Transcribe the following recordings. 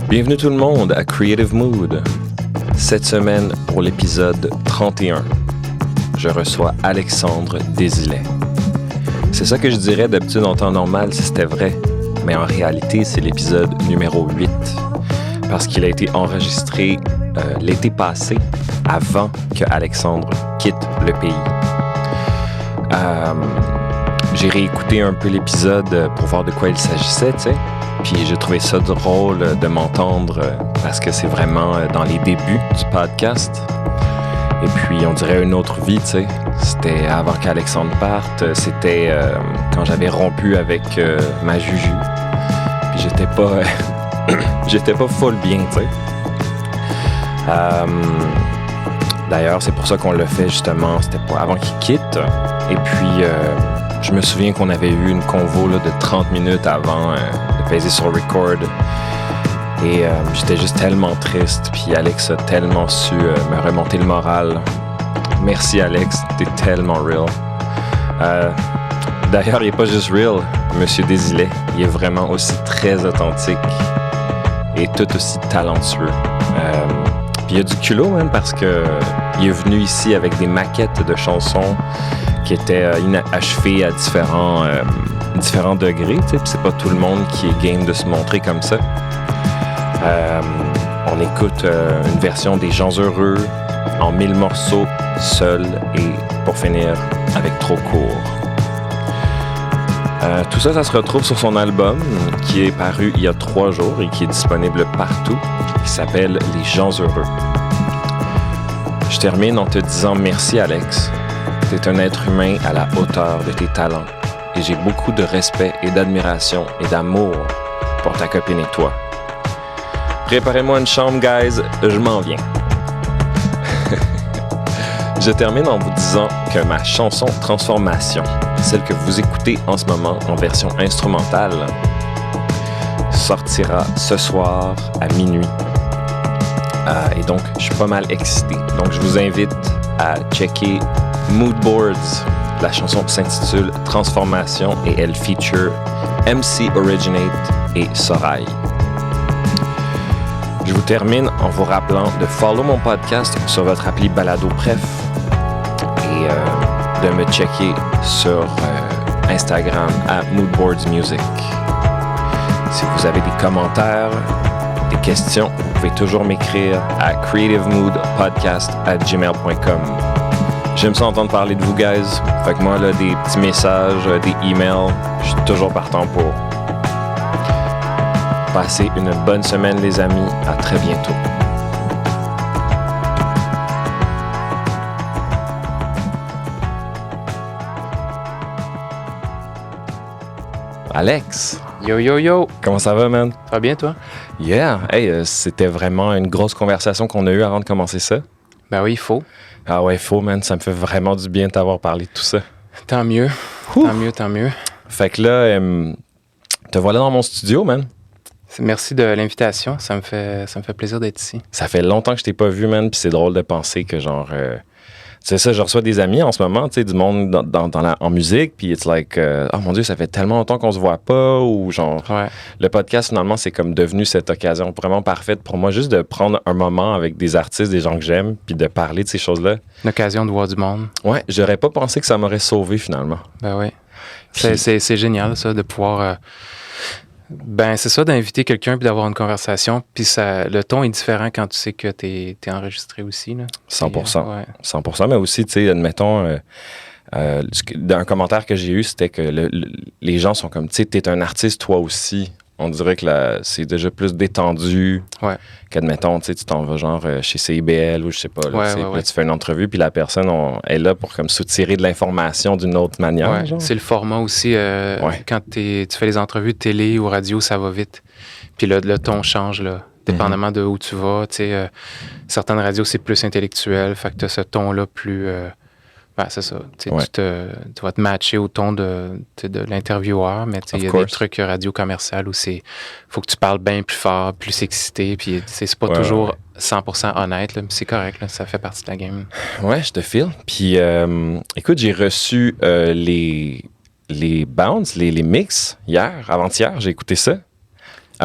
Bienvenue tout le monde à Creative Mood. Cette semaine, pour l'épisode 31, je reçois Alexandre Desilets. C'est ça que je dirais d'habitude en temps normal si c'était vrai, mais en réalité, c'est l'épisode numéro 8, parce qu'il a été enregistré l'été passé, avant que Alexandre quitte le pays. J'ai réécouté un peu l'épisode pour voir de quoi il s'agissait, tu sais. Puis j'ai trouvé ça drôle de m'entendre parce que c'est vraiment dans les débuts du podcast. Et puis on dirait une autre vie, tu sais. C'était avant qu'Alexandre parte, c'était quand j'avais rompu avec ma Juju. Puis j'étais pas full bien, tu sais. D'ailleurs, c'est pour ça qu'on l'a fait justement, c'était avant qu'il quitte. Et puis je me souviens qu'on avait eu une convo là, de 30 minutes avant de peser sur record. Et j'étais juste tellement triste. Puis Alex a tellement su me remonter le moral. Merci Alex, t'es tellement real. D'ailleurs, il n'est pas juste real, Monsieur Desilets. Il est vraiment aussi très authentique et tout aussi talentueux. Puis il y a du culot même parce que il est venu ici avec des maquettes de chansons qui étaient inachevées à différents degrés, tu sais, puis c'est pas tout le monde qui est game de se montrer comme ça. On écoute une version des Gens Heureux en 1000 morceaux, seul, et pour finir, avec Trop court. Tout ça, ça se retrouve sur son album qui est paru il y a 3 jours et qui est disponible partout, qui s'appelle Les Gens Heureux. Je termine en te disant merci Alex. T'es un être humain à la hauteur de tes talents et j'ai beaucoup de respect et d'admiration et d'amour pour ta copine et toi. Préparez-moi une chambre, guys, je m'en viens. Je termine en vous disant que ma chanson Transformation, celle que vous écoutez en ce moment en version instrumentale, sortira ce soir à minuit. Et donc, je suis pas mal excité. Donc, je vous invite à checker Mood Boards. La chanson s'intitule Transformation et elle feature MC Originate et Sorail. Je vous termine en vous rappelant de follow mon podcast sur votre appli Balado Pref et de me checker sur Instagram à Moodboards Music. Si vous avez des commentaires, des questions, vous pouvez toujours m'écrire à creativemoodpodcast@gmail.com. J'aime ça entendre parler de vous, guys. Fait que moi, là, des petits messages, des emails, je suis toujours partant pour. Passez une bonne semaine, les amis. À très bientôt. Alex! Yo, yo, yo! Comment ça va, man? Ça va bien, toi? Yeah! Hey, c'était vraiment une grosse conversation qu'on a eue avant de commencer ça. Ben oui, il faut. Ah ouais, faut, man. Ça me fait vraiment du bien de t'avoir parlé de tout ça. Tant mieux. Ouh. Tant mieux. Fait que là, te voilà dans mon studio, man. Merci de l'invitation. Ça me fait plaisir d'être ici. Ça fait longtemps que je t'ai pas vu, man. Puis c'est drôle de penser que, genre... c'est ça, je reçois des amis en ce moment, tu sais, du monde en musique, puis it's like, oh mon Dieu, ça fait tellement longtemps qu'on se voit pas, ou genre, ouais. Le podcast, finalement, c'est comme devenu cette occasion vraiment parfaite pour moi, juste de prendre un moment avec des artistes, des gens que j'aime, puis de parler de ces choses-là. Une occasion de voir du monde. Ouais, j'aurais pas pensé que ça m'aurait sauvé, finalement. Ben oui. Puis... C'est génial, ça, de pouvoir... Ben, c'est ça, d'inviter quelqu'un puis d'avoir une conversation. Puis le ton est différent quand tu sais que t'es enregistré aussi. Là. 100%. Ouais. 100%, mais aussi, tu sais, admettons, un commentaire que j'ai eu, c'était que les gens sont comme, tu sais, t'es un artiste toi aussi. On dirait que c'est déjà plus détendu qu'admettons, tu sais, tu t'en vas genre chez CIBL ou je sais pas. Là, là, tu fais une entrevue, puis la personne est là pour comme soutirer de l'information d'une autre manière. Ouais. C'est le format aussi. Quand tu fais les entrevues de télé ou radio, ça va vite. Puis le ton change, là, dépendamment de où tu vas. Certaines radios, c'est plus intellectuel. Fait que tu as ce ton-là plus... Ben, c'est ça. Tu vas te matcher au ton de l'intervieweur, mais il y a des trucs radio commercial où il faut que tu parles bien plus fort, plus excité, puis c'est pas toujours 100% honnête, là, mais c'est correct, là, ça fait partie de la game. Ouais, je te file. Puis, écoute, j'ai reçu les bounce, les mix hier, avant-hier, j'ai écouté ça.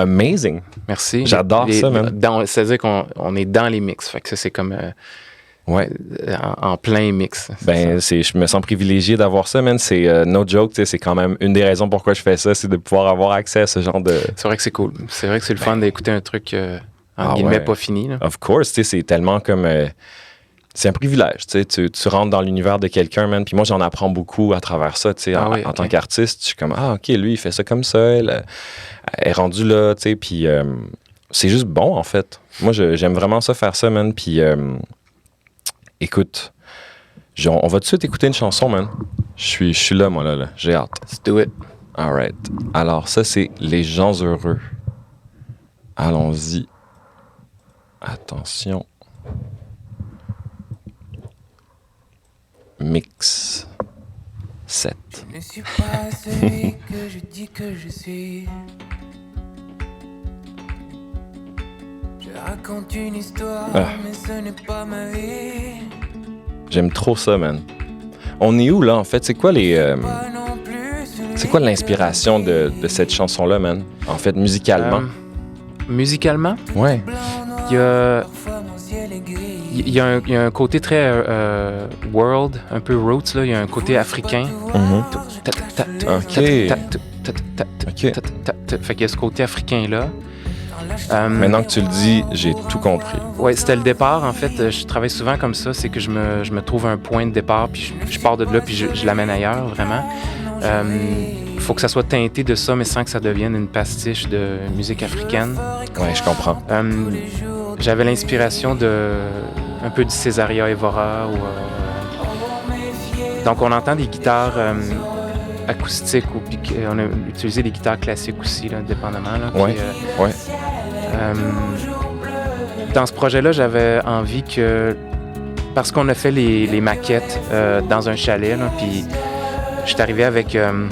amazing. Merci. J'adore ça, man. C'est-à-dire qu'on est dans les mix. Fait que ça, c'est comme en plein mix. Je me sens privilégié d'avoir ça, man. C'est no joke, c'est quand même une des raisons pourquoi je fais ça, c'est de pouvoir avoir accès à ce genre de... C'est vrai que c'est cool. C'est vrai que c'est le fun d'écouter un truc, en guillemets, pas fini. Là. Of course, c'est tellement comme... c'est un privilège, tu rentres dans l'univers de quelqu'un, man. Puis moi, j'en apprends beaucoup à travers ça, en tant qu'artiste. Je suis comme, OK, lui, il fait ça comme ça. Elle est rendue là, puis c'est juste bon, en fait. Moi, j'aime vraiment ça, faire ça, man. Puis, écoute, on va tout de suite écouter une chanson, man. Je suis là, moi, là. J'ai hâte. Let's do it. All right. Alors, ça, c'est Les gens heureux. Allons-y. Attention. Mix 7. Je ne suis pas celui que je dis que je suis. Je raconte une histoire, mais ce n'est pas ma vie. J'aime trop ça, man. On est où, là, en fait? C'est quoi c'est quoi l'inspiration de cette chanson-là, man? En fait, musicalement. Musicalement? Ouais. Il y a un côté très world, un peu roots, là. Il y a un côté africain. OK. Fait qu'il y a ce côté africain-là. Maintenant que tu le dis, j'ai tout compris. Oui, c'était le départ. En fait, je travaille souvent comme ça. C'est que je me trouve un point de départ, puis je pars de là, puis je l'amène ailleurs, vraiment. Il faut que ça soit teinté de ça, mais sans que ça devienne une pastiche de musique africaine. Oui, je comprends. J'avais l'inspiration un peu du Césaria Evora. Donc, on entend des guitares acoustiques ou on a utilisé des guitares classiques aussi, là, dépendamment. Oui. Dans ce projet-là, j'avais envie que... Parce qu'on a fait les maquettes dans un chalet, là, puis je suis arrivé avec une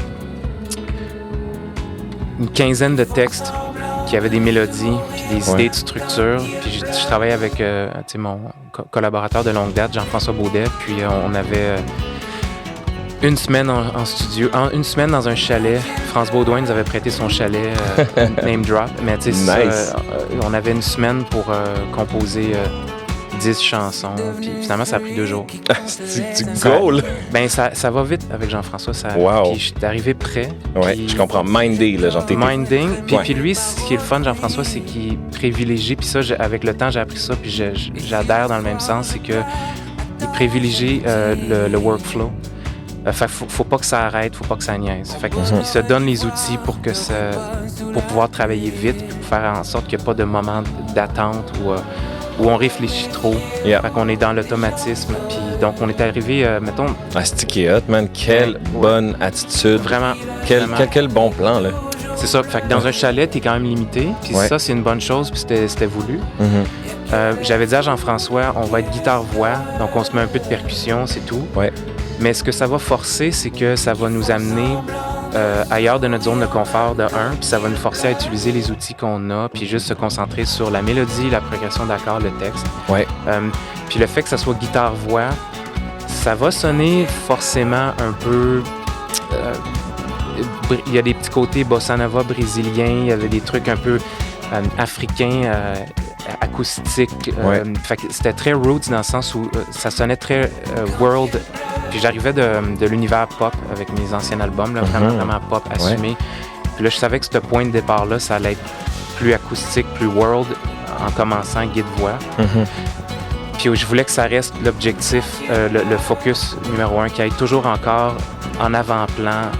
quinzaine de textes qui avaient des mélodies, puis des idées de structure. Puis je travaillais avec mon collaborateur de longue date, Jean-François Baudet, puis on avait une semaine en studio, une semaine dans un chalet. France Baudouin nous avait prêté son chalet, name drop, mais tu sais, nice. On avait une semaine pour composer 10 chansons, puis finalement, ça a pris 2 jours. C'est goal! Ben, ça va vite avec Jean-François. Wow. Puis je suis arrivé près. Oui, je comprends. Minding, là, genre Minding. Puis lui, ce qui est le fun, Jean-François, c'est qu'il privilégie, puis ça, avec le temps, j'ai appris ça, puis j'adhère dans le même sens, c'est qu'il privilégie le workflow. Fait faut pas que ça arrête, faut pas que ça niaise. Fait qu'il se donne les outils pour pouvoir travailler vite, puis pour faire en sorte qu'il n'y ait pas de moment d'attente où on réfléchit trop. Yeah. Fait qu'on est dans l'automatisme. Puis donc, on est arrivé, mettons... sticky hot, man. Quelle bonne attitude. Vraiment. Quel bon plan, là. C'est ça. Fait que dans un chalet, t'es quand même limité. Puis ça, c'est une bonne chose, puis c'était voulu. J'avais dit à Jean-François, on va être guitare-voix, donc on se met un peu de percussion, c'est tout. Ouais. Mais ce que ça va forcer, c'est que ça va nous amener ailleurs de notre zone de confort, de un, puis ça va nous forcer à utiliser les outils qu'on a, puis juste se concentrer sur la mélodie, la progression d'accords, le texte. Ouais. Puis le fait que ça soit guitare-voix, ça va sonner forcément un peu... il y a des petits côtés bossa nova brésilien, il y avait des trucs un peu africains, acoustiques. Fait que c'était très roots dans le sens où ça sonnait très world. Puis j'arrivais de l'univers pop avec mes anciens albums, là, vraiment pop assumé. Ouais. Puis là, je savais que ce point de départ-là, ça allait être plus acoustique, plus world, en commençant guide-voix. Puis je voulais que ça reste l'objectif, le focus numéro 1, qui aille toujours encore en avant-plan,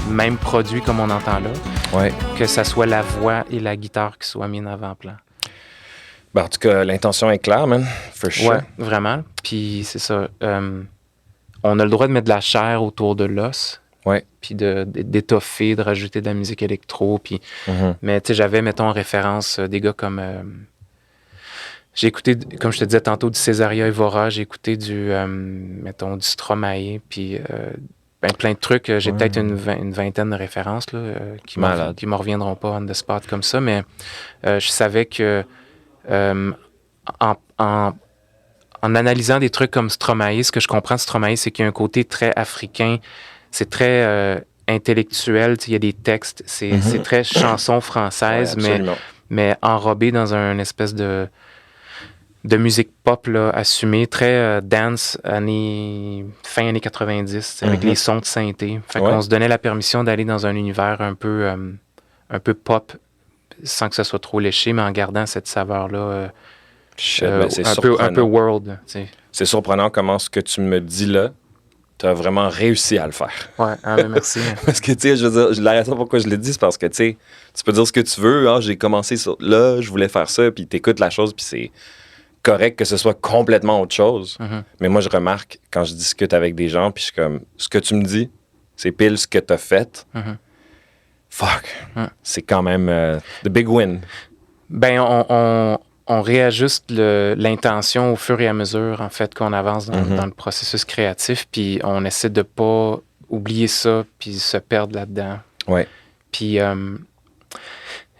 même produit comme on entend là. Ouais. Que ça soit la voix et la guitare qui soient mis en avant-plan. Ben, en tout cas, l'intention est claire, man. For sure. Ouais, vraiment. Puis c'est ça. On a le droit de mettre de la chair autour de l'os. Ouais. Puis d'étoffer, de rajouter de la musique électro. Puis... Mais tu sais, j'avais, mettons, en référence des gars comme... j'ai écouté, comme je te disais tantôt, du Césaria Evora. J'ai écouté du Stromae. Puis plein de trucs. J'ai peut-être une vingtaine de références là, qui me reviendront pas on the spot comme ça. Mais je savais que en analysant des trucs comme Stromae, ce que je comprends de Stromae, c'est qu'il y a un côté très africain. C'est très intellectuel. Il y a des textes. C'est très chanson française, mais enrobé dans une espèce de musique pop là, assumée, très dance, fin années 90, avec les sons de synthé. Fait qu'on se donnait la permission d'aller dans un univers un peu pop, sans que ça soit trop léché, mais en gardant cette saveur-là un peu world. T'sais. C'est surprenant comment ce que tu me dis là, tu as vraiment réussi à le faire. Ouais, merci. Parce que, tu sais, je veux dire, la raison pourquoi je le dis, c'est parce que, tu sais, tu peux dire ce que tu veux. Ah, j'ai commencé là, je voulais faire ça, puis t'écoutes la chose, puis c'est correct que ce soit complètement autre chose. Mais moi, je remarque quand je discute avec des gens, puis je suis comme, ce que tu me dis, c'est pile ce que t'as fait. Fuck. C'est quand même the big win. Ben, on réajuste l'intention au fur et à mesure, en fait, qu'on avance dans le processus créatif, puis on essaie de pas oublier ça, puis se perdre là-dedans. Ouais. Puis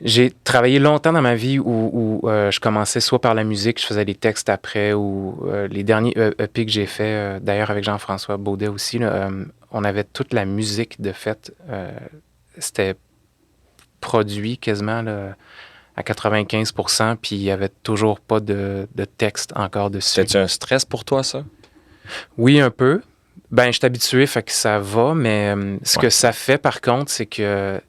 j'ai travaillé longtemps dans ma vie où je commençais soit par la musique, je faisais des textes après, ou les derniers EP que j'ai fait, d'ailleurs avec Jean-François Baudet aussi, là, on avait toute la musique de fait. C'était produit quasiment là, à 95%, puis il n'y avait toujours pas de texte encore dessus. C'était-tu un stress pour toi, ça? Oui, un peu. Ben, je suis habitué, fait que ça va, mais ce que ça fait, par contre, c'est que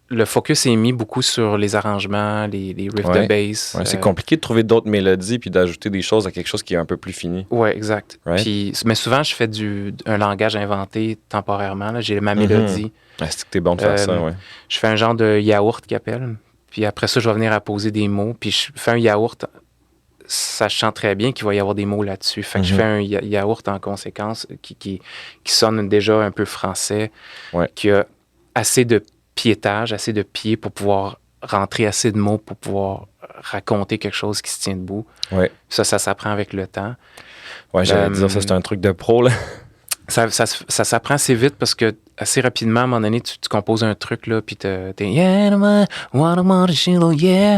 le focus est mis beaucoup sur les arrangements, les riffs de bass. Ouais, c'est compliqué de trouver d'autres mélodies puis d'ajouter des choses à quelque chose qui est un peu plus fini. Oui, exact. Puis, mais souvent, je fais un langage inventé temporairement. Là. J'ai ma mélodie. Ah, c'est que t'es bon de faire ça, ouais. Je fais un genre de yaourt qu'ils appellent. Puis après ça, je vais venir apposer des mots. Puis je fais un yaourt, sachant très bien qu'il va y avoir des mots là-dessus. Fait que je fais un yaourt en conséquence qui sonne déjà un peu français, qui a assez de piétage, assez de pieds pour pouvoir rentrer assez de mots pour pouvoir raconter quelque chose qui se tient debout. Ouais. Ça s'apprend avec le temps. Ouais, j'allais dire, ça, c'est un truc de pro, là. Ça s'apprend assez vite parce que assez rapidement, à un moment donné, tu composes un truc, là, puis t'es yeah, yeah,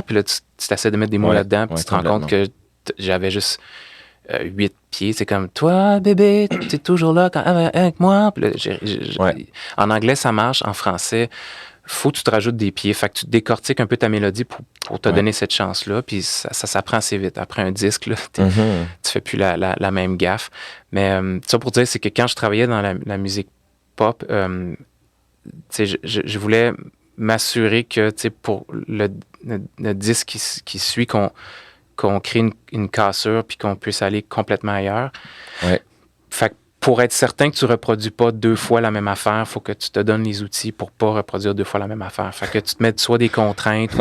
puis là, tu t'essaies de mettre des mots là-dedans, puis tu te rends compte que j'avais juste 8 pieds. C'est comme, toi, bébé, t'es toujours là avec moi. Puis là, en anglais, ça marche. En français, faut que tu te rajoutes des pieds. Fait que tu décortiques un peu ta mélodie pour te donner cette chance-là. Puis ça s'apprend assez vite. Après un disque, là, tu fais plus la même gaffe. Mais ça pour dire, c'est que quand je travaillais dans la musique pop, je voulais m'assurer que pour le disque qui suit, qu'on crée une cassure puis qu'on puisse aller complètement ailleurs. Ouais. Fait que pour être certain que tu ne reproduis pas 2 fois la même affaire, il faut que tu te donnes les outils pour ne pas reproduire 2 fois la même affaire. Fait que tu te mets soit des contraintes,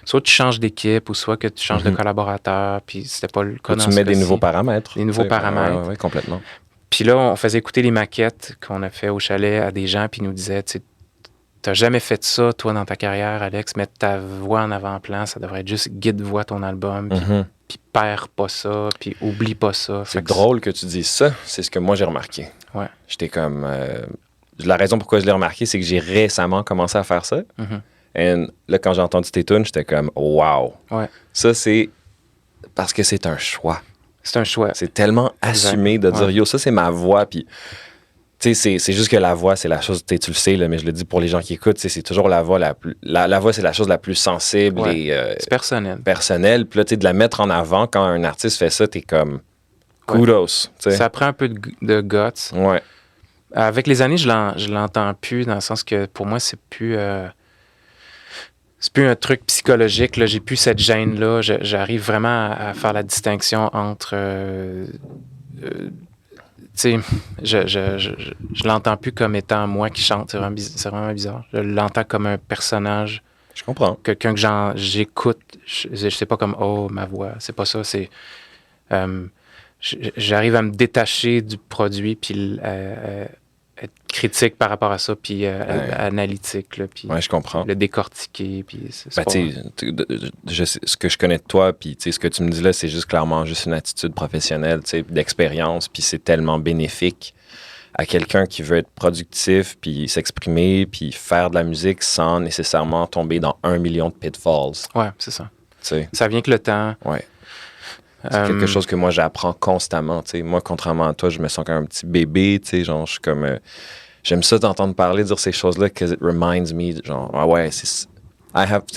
soit tu changes d'équipe, ou soit que tu changes de collaborateur, puis c'était pas le cas. Tu mets des nouveaux paramètres. Des nouveaux paramètres. Oui, complètement. Puis là, on faisait écouter les maquettes qu'on a fait au chalet à des gens, puis ils nous disaient, tu n'as jamais fait ça, toi, dans ta carrière, Alex, mettre ta voix en avant-plan, ça devrait être juste guide-voix ton album, puis perds pas ça, puis oublie pas ça. C'est drôle que tu dises ça, c'est ce que moi j'ai remarqué. Ouais. J'étais comme... la raison pourquoi je l'ai remarqué, c'est que j'ai récemment commencé à faire ça. Et là, quand j'ai entendu tes tunes, j'étais comme, wow! Ouais. Ça, c'est parce que c'est un choix. C'est un choix. C'est tellement assumé de dire, yo, ça, c'est ma voix, puis... Tu sais, c'est juste que la voix, c'est la chose, tu le sais, là, mais je le dis pour les gens qui écoutent, c'est toujours la voix la plus... La voix, c'est la chose la plus sensible et... c'est personnel. Personnel. Puis là, tu sais, de la mettre en avant, quand un artiste fait ça, t'es comme... Kudos. T'sais. Ça prend un peu de guts. Ouais. Avec les années, je l'entends plus, dans le sens que, pour moi, c'est plus un truc psychologique. Là. J'ai plus cette gêne-là. J'arrive vraiment à faire la distinction entre... tu sais, je l'entends plus comme étant moi qui chante. C'est vraiment bizarre. Je l'entends comme un personnage. Je comprends. Quelqu'un que j'écoute. Je sais pas comme, oh, ma voix. C'est pas ça. C'est... j'arrive à me détacher du produit, puis être critique par rapport à ça, puis analytique, là, puis je comprends. Le décortiquer, puis ce que je connais de toi, puis ce que tu me dis là, c'est juste clairement juste une attitude professionnelle, d'expérience, puis c'est tellement bénéfique à quelqu'un qui veut être productif, puis s'exprimer, puis faire de la musique sans nécessairement tomber dans 1 million de pitfalls. Ouais, c'est ça. T'sais. Ça vient que le temps. Ouais. C'est quelque chose que moi, j'apprends constamment. T'sais. Moi, contrairement à toi, je me sens comme un petit bébé. Genre, je suis comme... j'aime ça t'entendre parler, dire ces choses-là, because it reminds me, genre, ah ouais,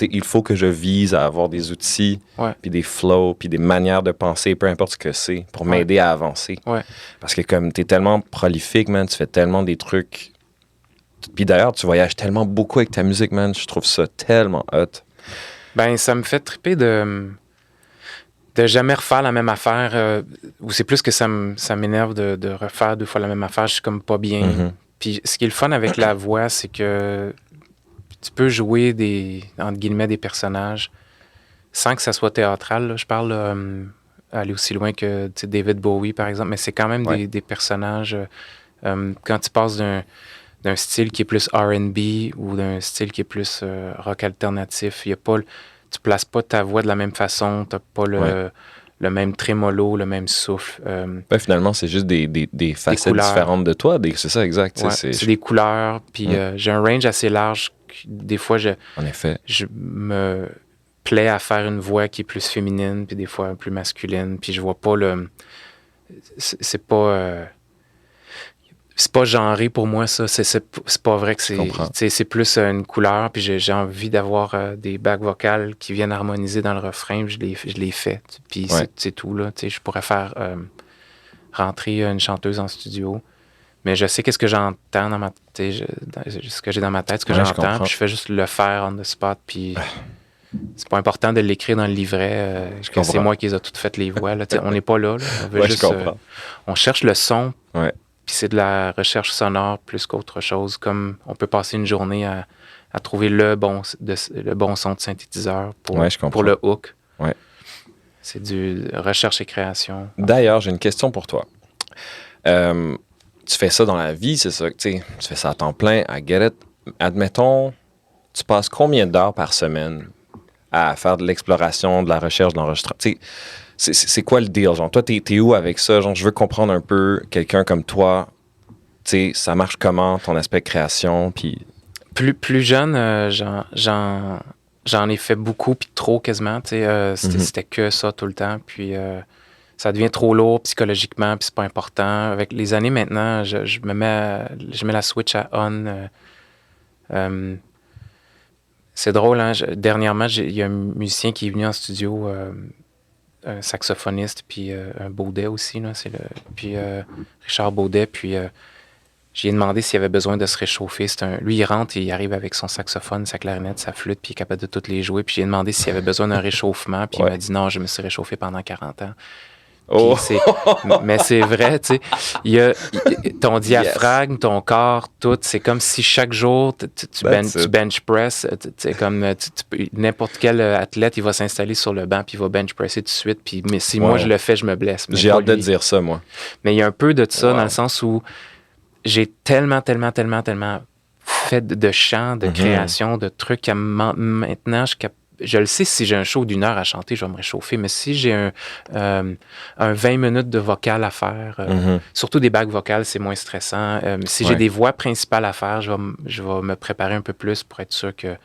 il faut que je vise à avoir des outils, puis des flows, puis des manières de penser, peu importe ce que c'est, pour m'aider à avancer. Ouais. Parce que comme t'es tellement prolifique, man, tu fais tellement des trucs. Puis d'ailleurs, tu voyages tellement beaucoup avec ta musique, man. Je trouve ça tellement hot. Ben, ça me fait triper de jamais refaire la même affaire. Ou c'est plus que ça m'énerve de refaire 2 fois la même affaire. Je suis comme pas bien. Mm-hmm. Puis ce qui est le fun avec la voix, c'est que tu peux jouer entre guillemets, des personnages sans que ça soit théâtral. Là. Je parle aller aussi loin que David Bowie, par exemple, mais c'est quand même des personnages. Quand tu passes d'un style qui est plus R&B ou d'un style qui est plus rock alternatif, tu places pas ta voix de la même façon, tu n'as pas le même trémolo, le même souffle. Finalement, c'est juste des facettes différentes de toi. C'est ça, exact. Ouais, c'est des couleurs. Puis j'ai un range assez large. Des fois, en effet, je me plais à faire une voix qui est plus féminine, puis des fois plus masculine. Puis je vois pas c'est pas genré pour moi, ça. C'est pas vrai que c'est plus une couleur. Puis j'ai envie d'avoir des bacs vocales qui viennent harmoniser dans le refrain. Je les fais. Puis c'est tout, là. Je pourrais faire rentrer une chanteuse en studio. Mais je sais qu'est-ce que j'entends dans ma tête, ce que j'ai dans ma tête, ce que j'entends, puis je fais juste le faire on the spot, puis c'est pas important de l'écrire dans le livret, que c'est moi qui les ai toutes faites les voix, là, on n'est pas là, on veut juste, on cherche le son, puis c'est de la recherche sonore plus qu'autre chose, comme on peut passer une journée à trouver le bon son de synthétiseur pour le hook. Ouais. C'est du recherche et création. D'ailleurs, j'ai une question pour toi. Tu fais ça dans la vie, c'est ça, tu fais ça à temps plein, à get it. Admettons, tu passes combien d'heures par semaine à faire de l'exploration, de la recherche, de l'enregistrement? C'est quoi le deal? Genre, toi, t'es où avec ça? Genre, je veux comprendre un peu quelqu'un comme toi. Ça marche comment, ton aspect création? Puis... Plus jeune, j'en ai fait beaucoup, puis trop quasiment. C'était que ça tout le temps. Puis... ça devient trop lourd psychologiquement, puis c'est pas important. Avec les années maintenant, je mets la switch à on. C'est drôle, hein? Dernièrement, il y a un musicien qui est venu en studio, un saxophoniste, puis un Baudet aussi, là, puis Richard Baudet, puis j'ai demandé s'il avait besoin de se réchauffer. Lui, il rentre et il arrive avec son saxophone, sa clarinette, sa flûte, puis il est capable de toutes les jouer. Puis j'ai demandé s'il avait besoin d'un réchauffement, puis il m'a dit non, je me suis réchauffé pendant 40 ans. Mais c'est vrai, tu sais, il y a ton diaphragme, ton corps, tout, c'est comme si chaque jour tu bench press, n'importe quel athlète, il va s'installer sur le banc puis il va bench presser tout de suite, puis mais si moi je le fais, je me blesse. J'ai hâte de dire ça, moi. Mais il y a un peu de ça dans le sens où j'ai tellement fait de chants, de création, de trucs maintenant, je le sais, si j'ai un show d'1 heure à chanter, je vais me réchauffer. Mais si j'ai un 20 minutes de vocal à faire, surtout des bacs vocales, c'est moins stressant. Si j'ai des voix principales à faire, je vais me préparer un peu plus pour être sûr que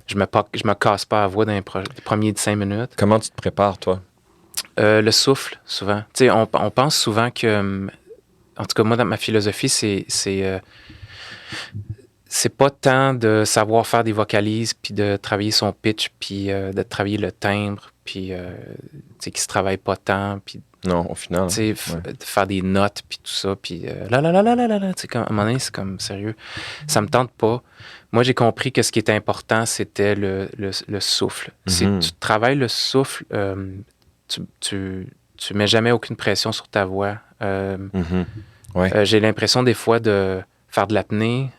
je me casse pas la voix dans les premiers 5 minutes. Comment tu te prépares, toi? Le souffle, souvent. Tu sais, on pense souvent que... En tout cas, moi, dans ma philosophie, c'est pas tant de savoir faire des vocalises, puis de travailler son pitch, puis de travailler le timbre, puis qui se travaille pas tant, puis non, au final. De faire des notes, puis tout ça, puis à un moment donné, c'est comme sérieux. Ça me tente pas. Moi, j'ai compris que ce qui était important, c'était le souffle. Si tu travailles le souffle, tu mets jamais aucune pression sur ta voix. J'ai l'impression des fois de faire de l'apnée.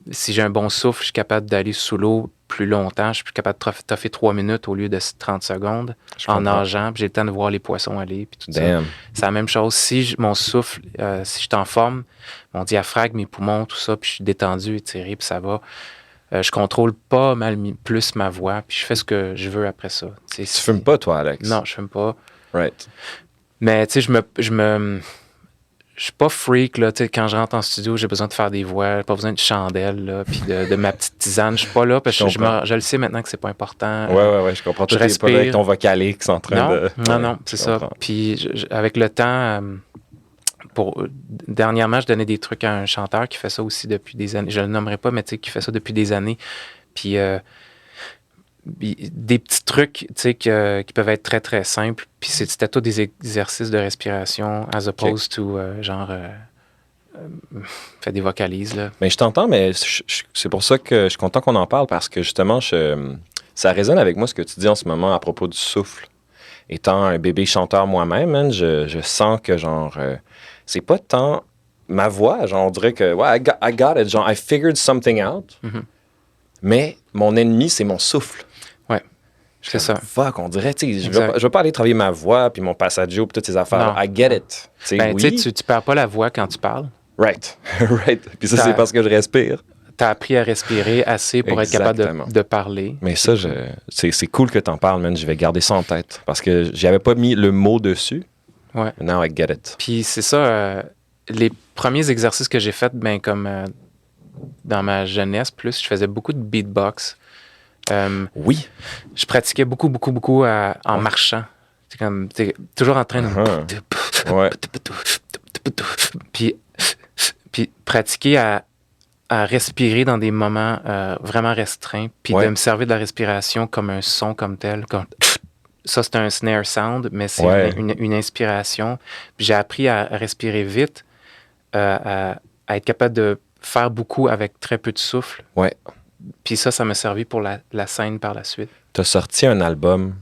Si j'ai un bon souffle, je suis capable d'aller sous l'eau plus longtemps. Je suis capable de toffer 3 minutes au lieu de 30 secondes en nageant. Puis j'ai le temps de voir les poissons aller. Puis tout ça. C'est la même chose. Si mon souffle, si je suis en forme, mon diaphragme, mes poumons, tout ça, puis je suis détendu, étiré, puis ça va. Je contrôle pas mal plus ma voix, puis je fais ce que je veux après ça. Tu fumes pas, toi, Alex? Non, je fume pas. Right. Mais tu sais, je suis pas freak, là, tu sais, quand je rentre en studio, j'ai besoin de faire des voix, pas besoin de chandelle, là, puis de ma petite tisane. Je suis pas là parce que je le sais maintenant que c'est pas important. Ouais, je comprends. Tu n'es pas là avec ton vocalix en train de... Non, c'est ça. Puis avec le temps, dernièrement, je donnais des trucs à un chanteur qui fait ça aussi depuis des années. Je le nommerai pas, mais tu sais, qui fait ça depuis des années. Puis des petits trucs, tu sais, qui peuvent être très, très simples. Puis c'était tout des exercices de respiration as opposed to, fait des vocalises, là. Mais je t'entends, mais c'est pour ça que je suis content qu'on en parle, parce que justement, ça résonne avec moi ce que tu dis en ce moment à propos du souffle. Étant un bébé chanteur moi-même, man, je sens que, genre, c'est pas tant ma voix, genre, on dirait que, ouais, I got it, genre, I figured something out, mais mon ennemi, c'est mon souffle. Ouais, c'est ça. Fuck, on dirait, tu sais, je veux pas aller travailler ma voix, puis mon passaggio, puis toutes ces affaires. Non. I get it. Ben, tu sais, tu perds pas la voix quand tu parles. Right, right. Puis ça, c'est parce que je respire. T'as appris à respirer assez pour être capable de parler. Mais ça, c'est cool que t'en parles, man. Je vais garder ça en tête. Parce que j'avais pas mis le mot dessus. Ouais. Now I get it. Puis c'est ça, les premiers exercices que j'ai faits, ben comme dans ma jeunesse, plus, je faisais beaucoup de beatbox. Oui. Je pratiquais beaucoup en marchant. C'est comme, t'es toujours en train de... Ouais. Puis pratiquer à respirer dans des moments vraiment restreints, puis de me servir de la respiration comme un son comme tel. Ça, c'est un snare sound, mais c'est une inspiration. Puis j'ai appris à respirer vite, à être capable de faire beaucoup avec très peu de souffle. Ouais. Puis ça m'a servi pour la scène par la suite. T'as sorti un album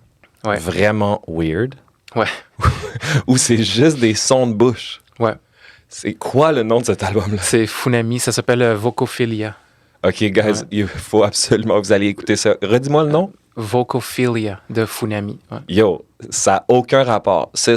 vraiment weird. Ouais. Où c'est juste des sons de bouche. Ouais. C'est quoi le nom de cet album-là? C'est Funami, ça s'appelle Vocophilia. OK, guys, il faut absolument que vous allez écouter ça. Redis-moi le nom. Vocophilia de Funami. Ouais. Yo, ça n'a aucun rapport. Ça,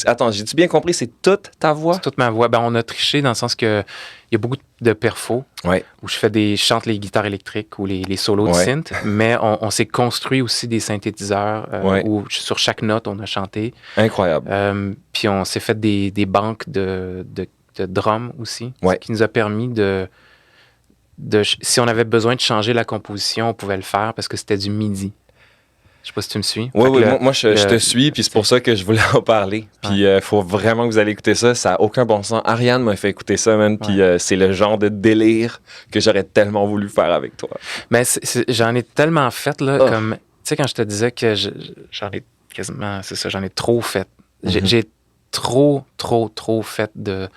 attends, j'ai-tu bien compris? C'est toute ta voix? C'est toute ma voix. Ben, on a triché dans le sens que il y a beaucoup de perfos où je chante les guitares électriques ou les solos de synth, mais on s'est construit aussi des synthétiseurs où sur chaque note, on a chanté. Incroyable. Puis on s'est fait des banques de drums aussi, ce qui nous a permis si on avait besoin de changer la composition, on pouvait le faire parce que c'était du MIDI. Je sais pas si tu me suis. Oui, moi je te suis, puis c'est pour ça que je voulais en parler. Puis il faut vraiment que vous allez écouter ça. Ça n'a aucun bon sens. Ariane m'a fait écouter ça, man. Puis c'est le genre de délire que j'aurais tellement voulu faire avec toi. Mais j'en ai tellement fait, là, comme... Tu sais, quand je te disais que j'en ai quasiment... C'est ça, j'en ai trop fait. J'ai trop fait de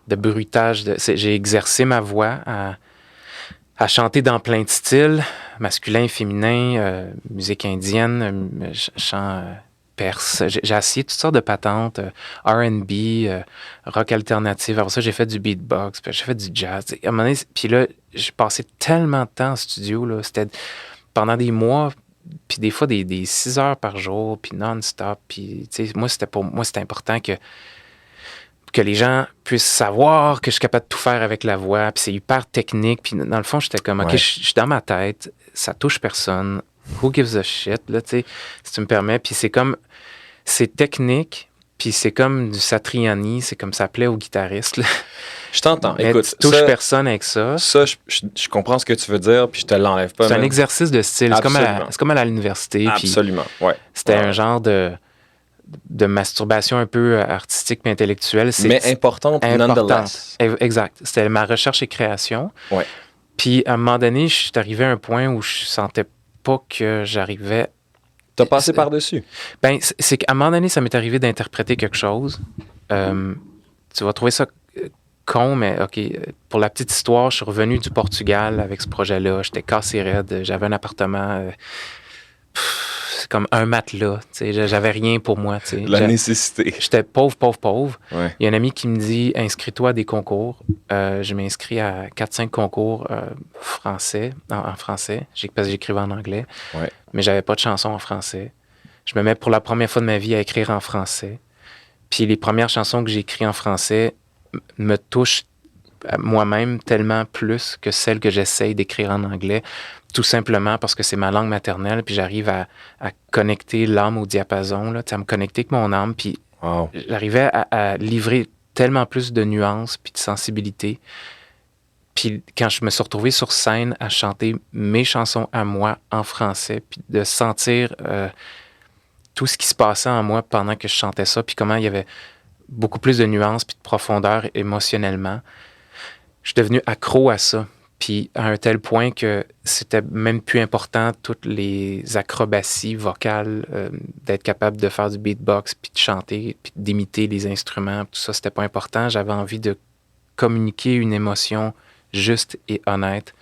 bruitage. J'ai exercé ma voix à chanter dans plein de styles, masculin, féminin, musique indienne, chant perse. J'ai essayé toutes sortes de patentes, R&B, rock alternatif. Après ça, j'ai fait du beatbox, puis j'ai fait du jazz. À un moment donné, puis là, j'ai passé tellement de temps en studio, là, c'était pendant des mois, puis des fois des 6 heures par jour, puis non-stop. Puis, tu sais, pour moi, c'était important que les gens puissent savoir que je suis capable de tout faire avec la voix, puis c'est hyper technique. Puis dans le fond, j'étais comme, OK, je suis dans ma tête, ça touche personne. Who gives a shit, là, tu sais, si tu me permets. Puis c'est technique, puis c'est comme du Satriani, c'est comme ça plaît aux guitaristes, là. Je t'entends. Mais écoute, tu touches personne avec ça. Ça, je comprends ce que tu veux dire, puis je te l'enlève pas. C'est un exercice de style. C'est comme à l'université. Absolument, ouais. C'était un genre de masturbation un peu artistique et intellectuelle. Mais importante, nonetheless. Exact. C'était ma recherche et création. Ouais. Puis, à un moment donné, je suis arrivé à un point où je sentais pas que j'arrivais... T'as passé par-dessus? Ben, c'est qu'à un moment donné, ça m'est arrivé d'interpréter quelque chose. Tu vas trouver ça con, mais OK. Pour la petite histoire, je suis revenu du Portugal avec ce projet-là. J'étais cassé raide. J'avais un appartement... c'est comme un matelas, tu sais, j'avais rien pour moi, tu sais. La nécessité. J'étais pauvre. Ouais. Il y a un ami qui me dit, inscris-toi à des concours. Je m'inscris à 4-5 concours français, en français, parce que j'écrivais en anglais, mais j'avais pas de chanson en français. Je me mets pour la première fois de ma vie à écrire en français. Puis les premières chansons que j'écris en français me touchent moi-même tellement plus que celles que j'essaye d'écrire en anglais, tout simplement parce que c'est ma langue maternelle, puis j'arrive à connecter l'âme au diapason, là, à me connecter avec mon âme, puis j'arrivais à livrer tellement plus de nuances puis de sensibilité. Puis quand je me suis retrouvé sur scène à chanter mes chansons à moi en français, puis de sentir tout ce qui se passait en moi pendant que je chantais ça, puis comment il y avait beaucoup plus de nuances puis de profondeur émotionnellement. Je suis devenu accro à ça. Puis à un tel point que c'était même plus important toutes les acrobaties vocales, d'être capable de faire du beatbox, puis de chanter, puis d'imiter les instruments, tout ça, c'était pas important. J'avais envie de communiquer une émotion juste et honnête.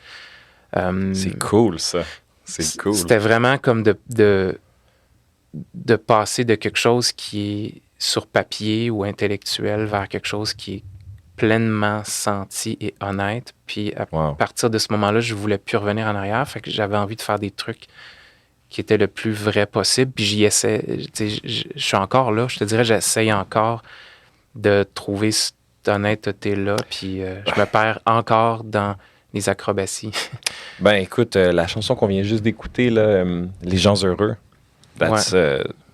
C'est cool, ça. C'est cool. C'était vraiment comme de passer de quelque chose qui est sur papier ou intellectuel vers quelque chose qui est pleinement senti et honnête. Puis à partir de ce moment-là, je voulais plus revenir en arrière. Fait que j'avais envie de faire des trucs qui étaient le plus vrai possible. Puis j'y essaie. Je suis encore là. Je te dirais, j'essaye encore de trouver cette honnêteté-là. Puis je me perds encore dans les acrobaties. Ben écoute, la chanson qu'on vient juste d'écouter, là, Les gens heureux, that's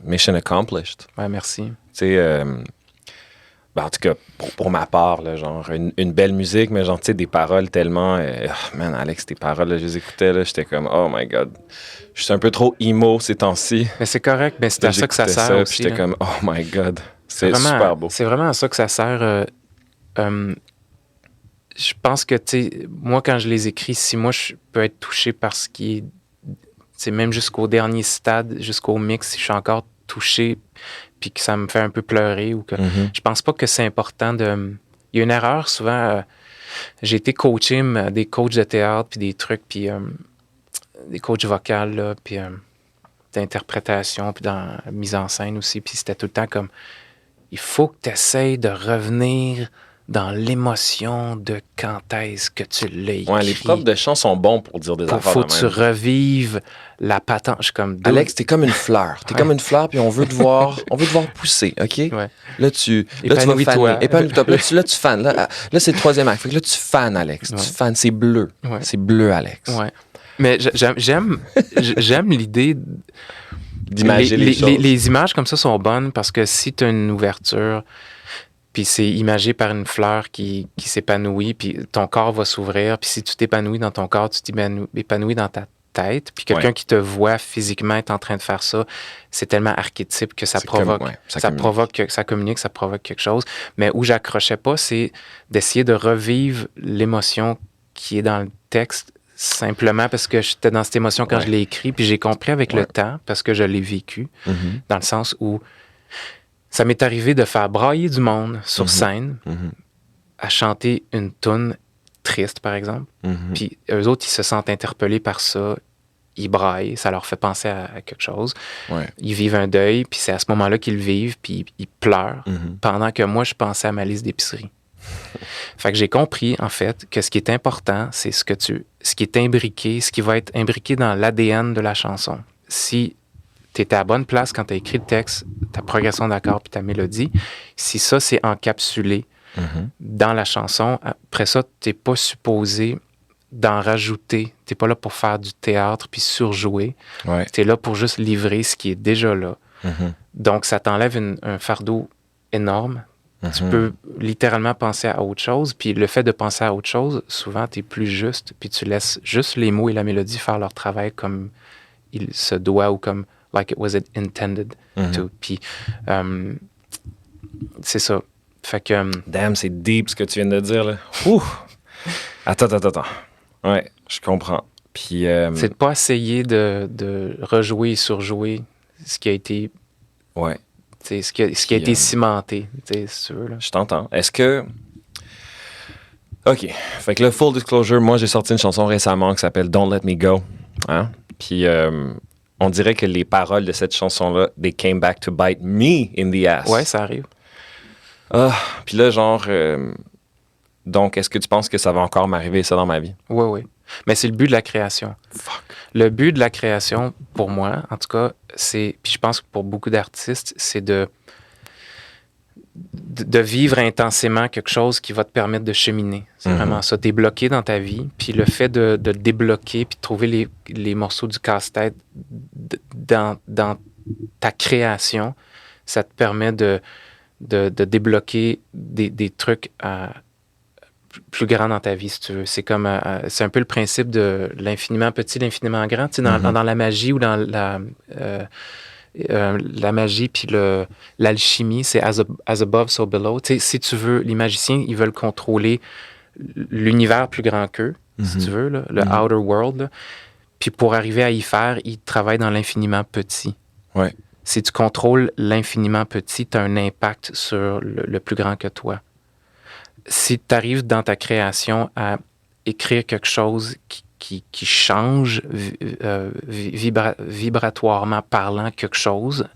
mission accomplished. Ouais, merci. Tu sais, ben, en tout cas, pour ma part, là, genre, une belle musique, mais genre, tu sais, des paroles tellement... man, Alex, tes paroles, là, je les écoutais, là, j'étais comme, oh my God. Je suis un peu trop emo ces temps-ci. Mais c'est correct, mais c'est à ça que ça sert aussi. J'étais comme, oh my God. C'est vraiment, super beau. C'est vraiment à ça que ça sert. Je pense que, tu sais, moi, quand je les écris, si moi, je peux être touché par ce qui est... C'est même jusqu'au dernier stade, jusqu'au mix, si je suis encore touché... puis que ça me fait un peu pleurer ou que je pense pas que c'est important de... Il y a une erreur souvent. J'ai été coaché, des coachs de théâtre puis des trucs, puis des coachs vocaux, là, puis d'interprétation, puis dans la mise en scène aussi, puis c'était tout le temps comme il faut que tu essaies de revenir dans l'émotion de quand est-ce que tu l'as écrit. Ouais, les profs de chant sont bons pour dire des affaires. Faut que tu revives la patente. Je suis comme... Alex, t'es comme une fleur. T'es comme une fleur, puis on veut te voir pousser, OK? Ouais. Là, tu vas faner. Épanouis-toi. Là, tu fanes. Là, c'est le troisième acte. Fait que là, tu fanes, Alex. Ouais. Tu fanes. C'est bleu. Ouais. C'est bleu, Alex. Ouais. Mais j'aime l'idée... d'imager les choses. Les images comme ça sont bonnes parce que si tu as une ouverture... Puis c'est imagé par une fleur qui s'épanouit, puis ton corps va s'ouvrir. Puis si tu t'épanouis dans ton corps, tu t'épanouis dans ta tête. Puis quelqu'un qui te voit physiquement être en train de faire ça, c'est tellement archétype que ça provoque. Ça communique, ça provoque quelque chose. Mais où j'accrochais pas, c'est d'essayer de revivre l'émotion qui est dans le texte simplement parce que j'étais dans cette émotion quand je l'ai écrit. Puis j'ai compris avec le temps, parce que je l'ai vécu, dans le sens où ça m'est arrivé de faire brailler du monde sur scène à chanter une toune triste, par exemple. Puis eux autres, ils se sentent interpellés par ça. Ils braillent, ça leur fait penser à quelque chose. Ouais. Ils vivent un deuil, puis c'est à ce moment-là qu'ils le vivent, puis ils pleurent. Pendant que moi, je pensais à ma liste d'épicerie. Fait que j'ai compris, en fait, que ce qui est important, c'est ce qui est imbriqué, ce qui va être imbriqué dans l'ADN de la chanson. Si tu étais à la bonne place quand tu as écrit le texte, ta progression d'accords puis ta mélodie. Si ça, c'est encapsulé dans la chanson, après ça, tu n'es pas supposé d'en rajouter. Tu n'es pas là pour faire du théâtre puis surjouer. Ouais. Tu es là pour juste livrer ce qui est déjà là. Donc, ça t'enlève un fardeau énorme. Tu peux littéralement penser à autre chose. Puis le fait de penser à autre chose, souvent, tu es plus juste. Puis tu laisses juste les mots et la mélodie faire leur travail comme il se doit ou comme like it was intended to. Puis, c'est ça. Fait que... Damn, c'est deep ce que tu viens de dire, là. Ouh! Attends. Ouais, je comprends. Puis... c'est de pas essayer de rejouer et surjouer ce qui a été... Ouais. Ce qui a été cimenté, c'est sûr. Là. Je t'entends. Est-ce que... OK. Fait que là, full disclosure, moi, j'ai sorti une chanson récemment qui s'appelle « Don't Let Me Go ». Hein? Puis... on dirait que les paroles de cette chanson-là, they came back to bite me in the ass. Ouais, ça arrive. Puis là, genre... donc, est-ce que tu penses que ça va encore m'arriver, ça, dans ma vie? Oui. Mais c'est le but de la création. Fuck. Le but de la création, pour moi, en tout cas, c'est... Puis je pense que pour beaucoup d'artistes, c'est de vivre intensément quelque chose qui va te permettre de cheminer. C'est vraiment ça. T'es bloqué dans ta vie, puis le fait de débloquer puis de trouver les morceaux du casse-tête dans ta création, ça te permet de débloquer des trucs plus grands dans ta vie, si tu veux. C'est comme... c'est un peu le principe de l'infiniment petit, l'infiniment grand. Tu sais, dans la magie ou dans la magie puis l'alchimie, c'est as above, so below. Tu sais, si tu veux, les magiciens, ils veulent contrôler l'univers plus grand qu'eux, si tu veux, là, le outer world. Là. Puis pour arriver à y faire, ils travaillent dans l'infiniment petit. Ouais. Si tu contrôles l'infiniment petit, tu as un impact sur le plus grand que toi. Si tu arrives dans ta création à écrire quelque chose qui change vibratoirement parlant quelque chose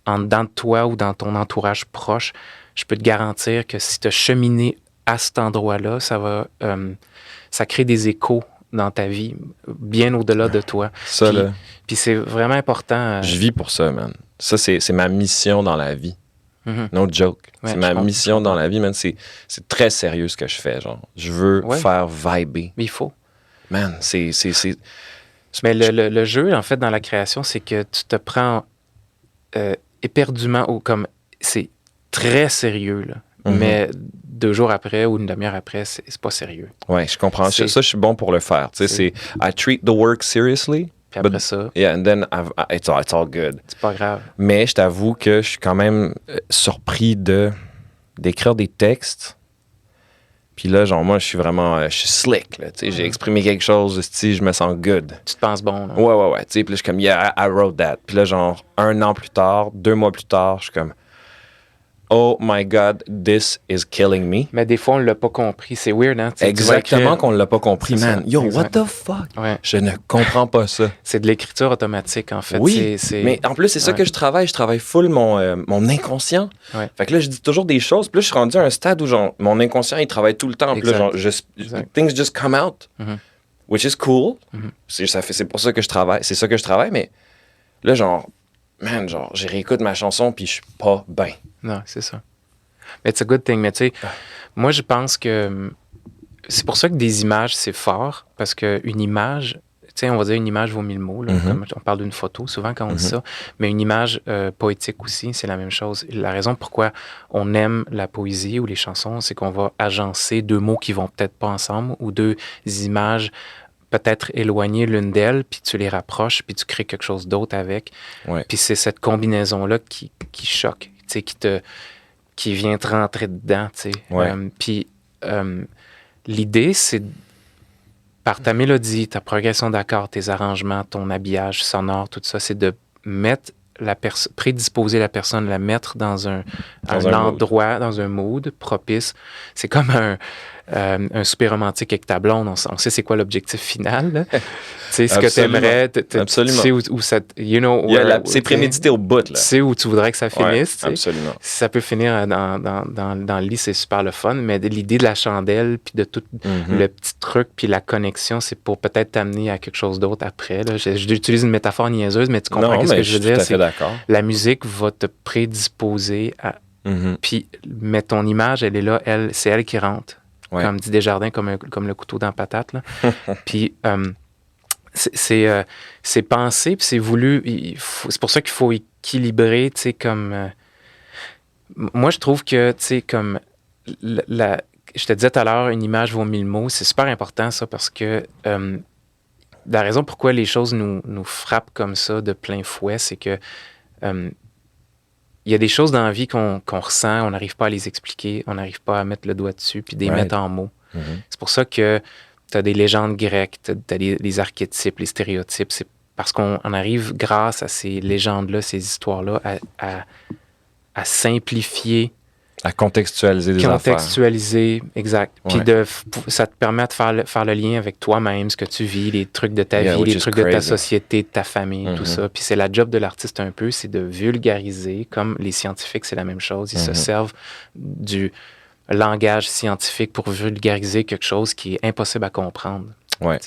en dedans de toi ou dans ton entourage proche, je peux te garantir que si tu as cheminé à cet endroit-là, ça crée des échos dans ta vie, bien au-delà de toi. Ça, là. Puis c'est vraiment important. Je vis pour ça, man. Ça, c'est ma mission dans la vie. No joke. Ouais, c'est ma mission dans la vie, man. C'est très sérieux ce que je fais, genre. Je veux faire vibrer. Mais il faut. Man, c'est... Mais le jeu, en fait, dans la création, c'est que tu te prends éperdument ou comme... C'est très sérieux, là. Mais 2 jours après ou une demi-heure après, c'est pas sérieux. Ouais, je comprends. Ça, je suis bon pour le faire. Tu sais, c'est I treat the work seriously. Puis après ça... Yeah, and then it's all good. C'est pas grave. Mais je t'avoue que je suis quand même surpris d'écrire des textes. Puis là, genre, moi, je suis slick, là. Tu sais, j'ai exprimé quelque chose, je me sens good. Tu te penses bon, là. Ouais. Tu sais, puis là, je suis comme, yeah, I wrote that. Puis là, genre, 1 an plus tard, 2 mois plus tard, je suis comme... Oh my God, this is killing me. Mais des fois, on l'a pas compris. C'est weird, hein? Exactement qu'on l'a pas compris, man. Yo, what the fuck? Ouais. Je ne comprends pas ça. C'est de l'écriture automatique, en fait. Oui, mais en plus, c'est ça que je travaille. Je travaille full mon inconscient. Ouais. Fait que là, je dis toujours des choses. Puis là, je suis rendu à un stade où, genre, mon inconscient, il travaille tout le temps. Puis là, genre, things just come out, which is cool. C'est pour ça que je travaille. C'est ça que je travaille, mais là, genre... Man, genre, j'ai réécoute ma chanson puis je suis pas bien. Non, c'est ça. Mais it's a good thing. Mais tu sais, moi, je pense que c'est pour ça que des images, c'est fort. Parce qu'une image, tu sais, on va dire une image vaut 1000 mots. Là, comme on parle d'une photo souvent quand on dit ça. Mais une image poétique aussi, c'est la même chose. La raison pourquoi on aime la poésie ou les chansons, c'est qu'on va agencer 2 mots qui vont peut-être pas ensemble ou 2 images peut-être éloignées l'une d'elles, puis tu les rapproches, puis tu crées quelque chose d'autre avec. Ouais. Puis c'est cette combinaison-là qui choque, tu sais, qui vient te rentrer dedans, tu sais. Ouais. Puis l'idée, c'est par ta mélodie, ta progression d'accords, tes arrangements, ton habillage sonore, tout ça, c'est de mettre prédisposer la personne, la mettre dans un endroit, dans un mood propice. C'est comme un super romantique avec ta blonde. On sait c'est quoi l'objectif final. Tu sais, ce que tu aimerais. Absolument. Tu sais où ça... c'est prémédité au bout. Là. Tu sais où tu voudrais que ça finisse. Ouais, absolument. Si ça peut finir dans le lit, c'est super le fun. Mais l'idée de la chandelle, puis de tout le petit truc, puis la connexion, c'est pour peut-être t'amener à quelque chose d'autre après. Là. J'utilise une métaphore niaiseuse, mais tu comprends ce que je veux dire. C'est la musique va te prédisposer à... Puis, mais ton image, elle est là, c'est elle qui rentre. Ouais. Comme dit Desjardins, comme le couteau dans la patate. Là. Puis, c'est pensé, puis c'est voulu. C'est pour ça qu'il faut équilibrer, tu sais, comme... moi, je trouve que, tu sais, comme... je te disais tout à l'heure, une image vaut 1000 mots. C'est super important, ça, parce que... la raison pourquoi les choses nous frappent comme ça de plein fouet, c'est que il y a des choses dans la vie qu'on ressent, on n'arrive pas à les expliquer, on n'arrive pas à mettre le doigt dessus puis les mettre en mots. C'est pour ça que tu as des légendes grecques, tu as les archétypes, les stéréotypes. C'est parce qu'on arrive, grâce à ces légendes-là, ces histoires-là, à simplifier. À contextualiser des affaires. Contextualiser, exact. Puis ça te permet de faire le lien avec toi-même, ce que tu vis, les trucs de ta vie, les trucs de ta société, de ta famille, tout ça. Puis c'est la job de l'artiste un peu, c'est de vulgariser, comme les scientifiques, c'est la même chose. Ils se servent du langage scientifique pour vulgariser quelque chose qui est impossible à comprendre. Ouais.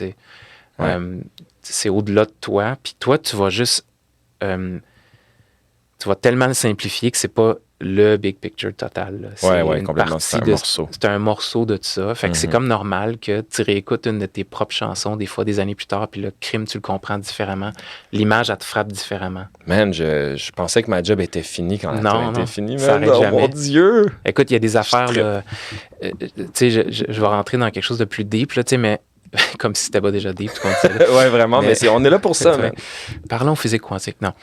C'est au-delà de toi. Puis toi, tu vas juste... tu vas tellement le simplifier que c'est pas le big picture total. C'est complètement. C'est un morceau. C'est un morceau de ça. Fait que c'est comme normal que tu réécoutes une de tes propres chansons des fois des années plus tard, puis le crime, tu le comprends différemment. L'image, elle te frappe différemment. Man, je pensais que ma job était finie quand elle était finie. Ça arrête jamais. Mon Dieu! Écoute, il y a des affaires, là... tu sais, je vais rentrer dans quelque chose de plus deep, là, tu sais, mais... comme si c'était pas déjà deep, tu comprends. Ouais, vraiment, mais on est là pour ça. Parlons physique quantique, non.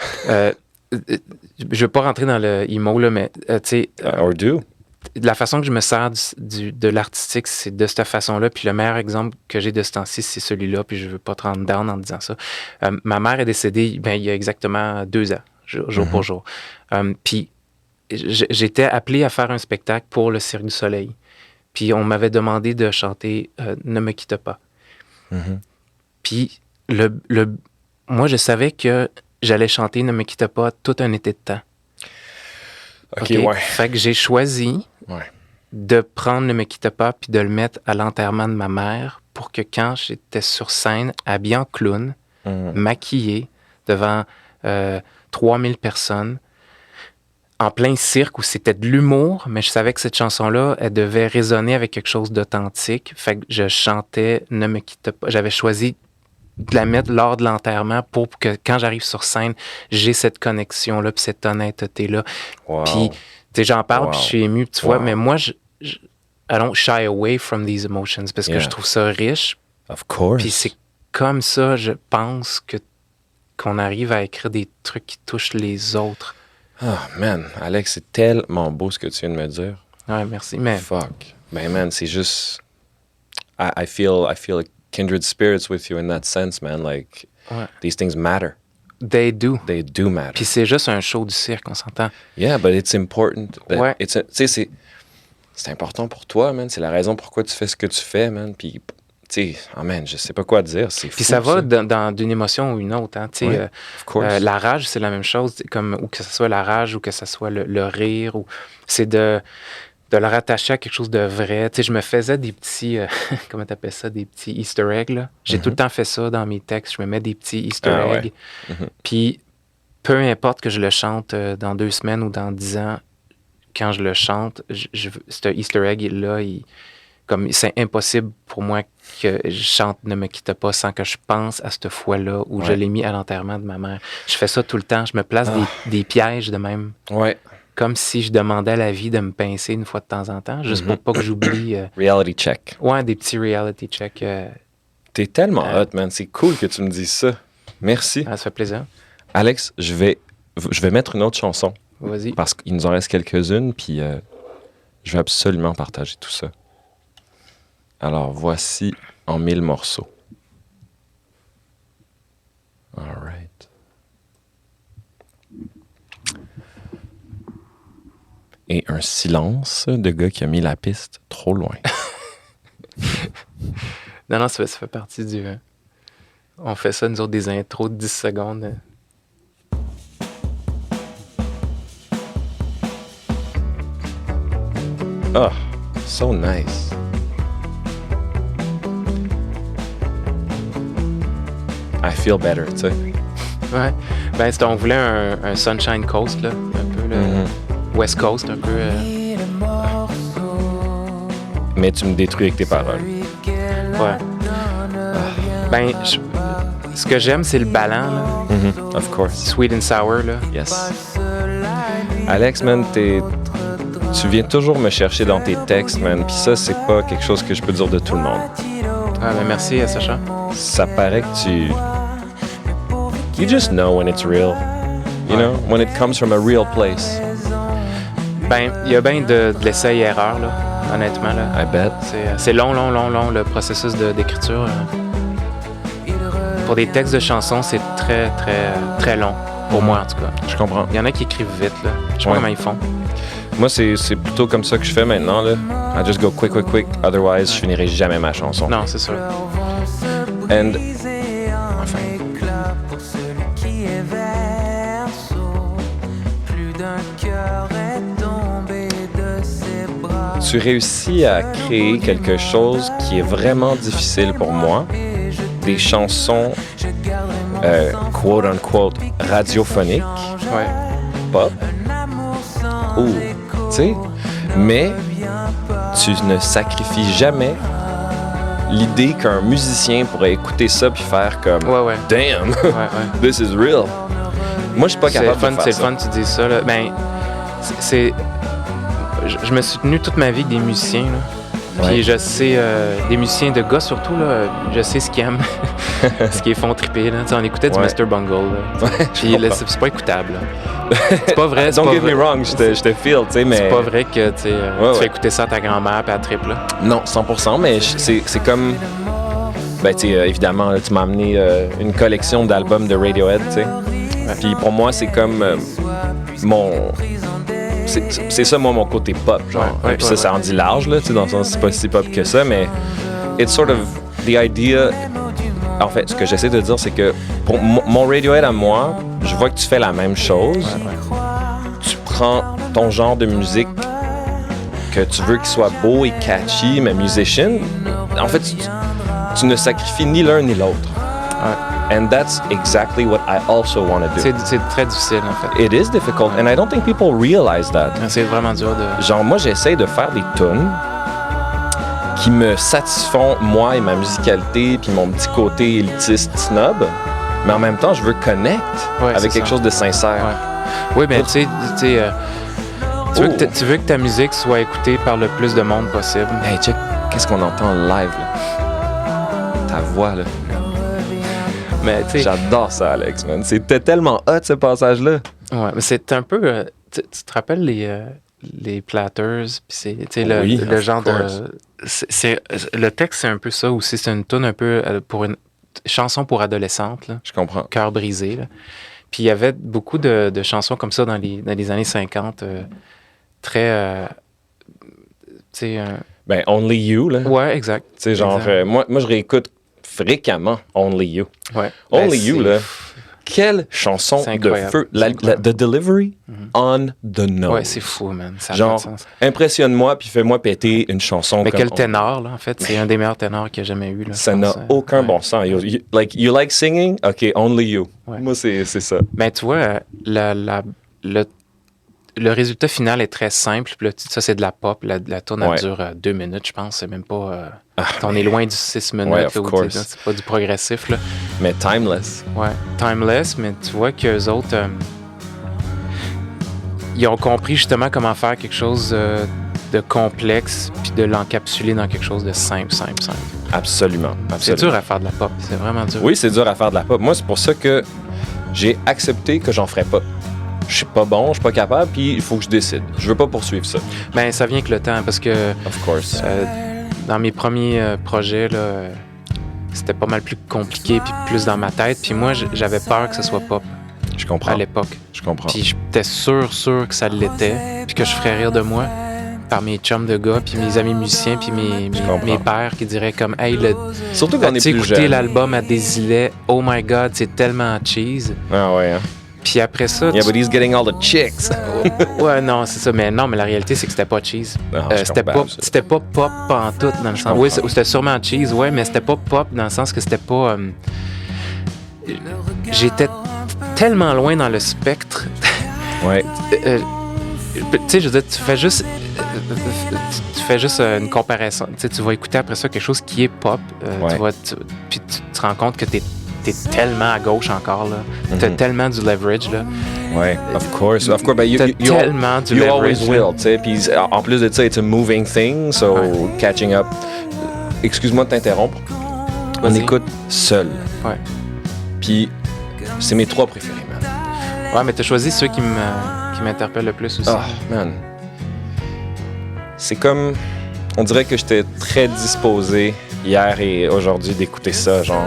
je veux pas rentrer dans le emo, là, mais tu sais... Or do. La façon que je me sers de l'artistique, c'est de cette façon-là. Puis le meilleur exemple que j'ai de ce temps-ci, c'est celui-là. Puis je veux pas te rendre down en disant ça. Ma mère est décédée il y a exactement 2 ans, jour pour jour. Puis j'étais appelé à faire un spectacle pour le Cirque du Soleil. Puis on m'avait demandé de chanter « Ne me quitte pas ». Puis moi, je savais que j'allais chanter « Ne me quitte pas » tout un été de temps. OK, ouais. Fait que j'ai choisi de prendre Ne me quitte pas puis de le mettre à l'enterrement de ma mère pour que quand j'étais sur scène, habillé en clown, maquillé, devant 3000 personnes, en plein cirque où c'était de l'humour, mais je savais que cette chanson-là, elle devait résonner avec quelque chose d'authentique. Fait que je chantais Ne me quitte pas. J'avais choisi de la mettre lors de l'enterrement pour que quand j'arrive sur scène, j'ai cette connexion-là puis cette honnêteté-là. Wow. Puis, tu sais, j'en parle puis je suis ému, tu vois, mais moi, I don't shy away from these emotions parce que je trouve ça riche. Of course. Puis c'est comme ça, je pense, qu'on arrive à écrire des trucs qui touchent les autres. Oh, man, Alex, c'est tellement beau ce que tu viens de me dire. Ouais, merci, mais... Fuck. Ben, man, c'est juste... I feel kindred spirits with you in that sense, man. Like, these things matter. They do. They do matter. Puis c'est juste un show du cirque, on s'entend. Yeah, but it's important. Ouais. Tu sais, c'est important pour toi, man. C'est la raison pourquoi tu fais ce que tu fais, man. Puis, tu sais, oh man, je sais pas quoi dire. C'est fou. Puis ça va d'une émotion ou une autre, hein. Tu sais, of course. La rage, c'est la même chose, comme, ou que ce soit la rage ou que ce soit le rire. Ou c'est de le rattacher à quelque chose de vrai. Tu sais, je me faisais des petits, comment t'appelles ça, des petits Easter eggs, là. J'ai tout le temps fait ça dans mes textes. Je me mets des petits Easter eggs. Puis, peu importe que je le chante dans 2 semaines ou dans 10 ans, quand je le chante, ce Easter egg-là, comme c'est impossible pour moi que je chante Ne me quitte pas sans que je pense à cette fois-là où je l'ai mis à l'enterrement de ma mère. Je fais ça tout le temps. Je me place des pièges de même. Ouais. Comme si je demandais à la vie de me pincer une fois de temps en temps, juste pour pas que j'oublie... reality check. Ouais, des petits reality check. T'es tellement hot, man. C'est cool que tu me dises ça. Merci. Ça fait plaisir. Alex, je vais mettre une autre chanson. Vas-y. Parce qu'il nous en reste quelques-unes, puis je vais absolument partager tout ça. Alors, voici en 1000 morceaux. All right. Et un silence de gars qui a mis la piste trop loin. Non, ça fait partie du... on fait ça, nous autres, des intros de 10 secondes. Oh, so nice. I feel better, tu sais. Ouais. Ben, on voulait un Sunshine Coast, là, un peu, là. West Coast, un peu. Mais tu me détruis avec tes paroles. Ouais. Ben, ce que j'aime, c'est le ballon, là. Of course. Sweet and sour, là. Yes. Alex, man, tu viens toujours me chercher dans tes textes, man. Puis ça, c'est pas quelque chose que je peux dire de tout le monde. Ah, ben merci, Sacha. Ça paraît que You just know when it's real. You know, when it comes from a real place. Ben, il y a bien de l'essai-erreur, là, honnêtement, là. I bet. C'est long, le processus d'écriture. Pour des textes de chansons, c'est très, très, très long. Pour moi, en tout cas. Je comprends. Il y en a qui écrivent vite, là. Je sais pas comment ils font. Moi, c'est plutôt comme ça que je fais maintenant, là. I just go quick. Otherwise, je finirai jamais ma chanson. Non, c'est sûr. And... Enfin... Tu réussis à créer quelque chose qui est vraiment difficile pour moi. Des chansons, quote-unquote, radiophoniques. Ouais. Pop. Ou, tu sais, mais tu ne sacrifies jamais l'idée qu'un musicien pourrait écouter ça puis faire comme damn, this is real. Moi, je suis pas capable de faire ça. C'est fun, tu dis ça. Là. Ben, je me suis tenu toute ma vie avec des musiciens. Là. Puis je sais, des musiciens de gars surtout, là, je sais ce qu'ils aiment, ce qu'ils font triper. Là. On écoutait du Mr. Bungle. Là, puis là, c'est pas écoutable. Là. C'est pas vrai. Don't get me wrong, je te feel, tu sais, mais... C'est pas vrai que tu fais écouter ça à ta grand-mère puis à triple. Là. Non, 100%, mais c'est comme... Ben, tu sais, évidemment, là, tu m'as amené une collection d'albums de Radiohead, tu sais. Puis pour moi, c'est comme mon... C'est ça, moi, mon côté pop, genre. Puis ça en dit large, là, tu sais, dans le sens, c'est pas si pop que ça, mais it's sort of the idea... En fait, ce que j'essaie de dire, c'est que pour mon Radiohead à moi, je vois que tu fais la même chose. Tu prends ton genre de musique que tu veux qu'il soit beau et catchy, mais musician. En fait, tu ne sacrifies ni l'un ni l'autre. And that's exactly what I also want to do. C'est très difficile, en fait. It is difficult, and I don't think people realize that. C'est vraiment dur de... Genre, moi, j'essaie de faire des tunes qui me satisfont, moi et ma musicalité, puis mon petit côté élitiste snob, mais en même temps, je veux connect avec quelque chose de sincère. Oui, mais tu sais, tu veux que ta musique soit écoutée par le plus de monde possible. Hey, check, qu'est-ce qu'on entend en live, là? Ta voix, là. Mais, j'adore ça, Alex, man. C'était tellement hot, ce passage-là. Ouais, mais c'est un peu... tu te rappelles les Platters, puis c'est le genre de... le texte, c'est un peu ça aussi. C'est une tune un peu pour une chanson pour adolescente. Là. Je comprends. Cœur brisé. Là. Puis il y avait beaucoup de chansons comme ça dans les années 50, très... ben, Only You, là. Ouais, exact. Tu sais, genre, moi, je réécoute fréquemment Only You. Ouais. Only You, là. Quelle chanson de feu. The delivery on the nose. Ouais, c'est fou, man. Ça genre, impressionne-moi puis fais-moi péter une chanson. Mais quel ténor, là, en fait. C'est un des meilleurs ténors qu'il n'y a jamais eu. Là, ça n'a aucun bon sens. You like singing? OK, Only You. Ouais. Moi, c'est ça. Mais tu vois, le résultat final est très simple. Puis là, ça, c'est de la pop. La tourne, elle dure 2 minutes, je pense. C'est même pas... on est loin du 6 minutes. Ouais, là, c'est pas du progressif. Là. Mais timeless. Ouais, timeless. Mais tu vois qu'eux autres... ils ont compris justement comment faire quelque chose de complexe puis de l'encapsuler dans quelque chose de simple. Absolument. C'est dur à faire de la pop. C'est vraiment dur. Oui, c'est dur à faire de la pop. Moi, c'est pour ça que j'ai accepté que j'en ferais pas. Je suis pas bon, je suis pas capable, puis il faut que je décide. Je veux pas poursuivre ça. Ben, ça vient avec le temps, parce que... Of course. Dans mes premiers projets, là, c'était pas mal plus compliqué, puis plus dans ma tête. Puis moi, j'avais peur que ce soit pop. Je comprends. À l'époque. Je comprends. Puis j'étais sûr que ça l'était, puis que je ferais rire de moi par mes chums de gars, puis mes amis musiciens, puis mes pères qui diraient comme « Hey, surtout quand on est plus jeune. Écouter l'album à Désilet, oh my God, c'est tellement cheese. » Ah ouais, hein? Puis après ça... Yeah, but he's getting all the chicks. Ouais, non, c'est ça. Mais non, mais la réalité, c'est que c'était pas cheese. C'était pas pop pantoute, dans le sens... Oui, c'était sûrement cheese, ouais, mais c'était pas pop dans le sens que c'était pas... J'étais tellement loin dans le spectre. Ouais. Tu sais, je veux dire, tu fais juste une comparaison. Tu sais, tu vas écouter après ça quelque chose qui est pop. Puis tu te rends compte que t'es tellement à gauche encore, là. T'as tellement du leverage, là. Ouais, of course. Ben, t'as tellement du you leverage. You always will, tu sais. Puis en plus de ça, it's a moving thing, so catching up. Excuse-moi de t'interrompre. On écoute seul. Ouais. Puis c'est mes 3 préférés, man. Ouais, mais t'as choisi ceux qui m'interpellent le plus aussi. Oh, man. C'est comme... On dirait que j'étais très disposé hier et aujourd'hui d'écouter ça, genre...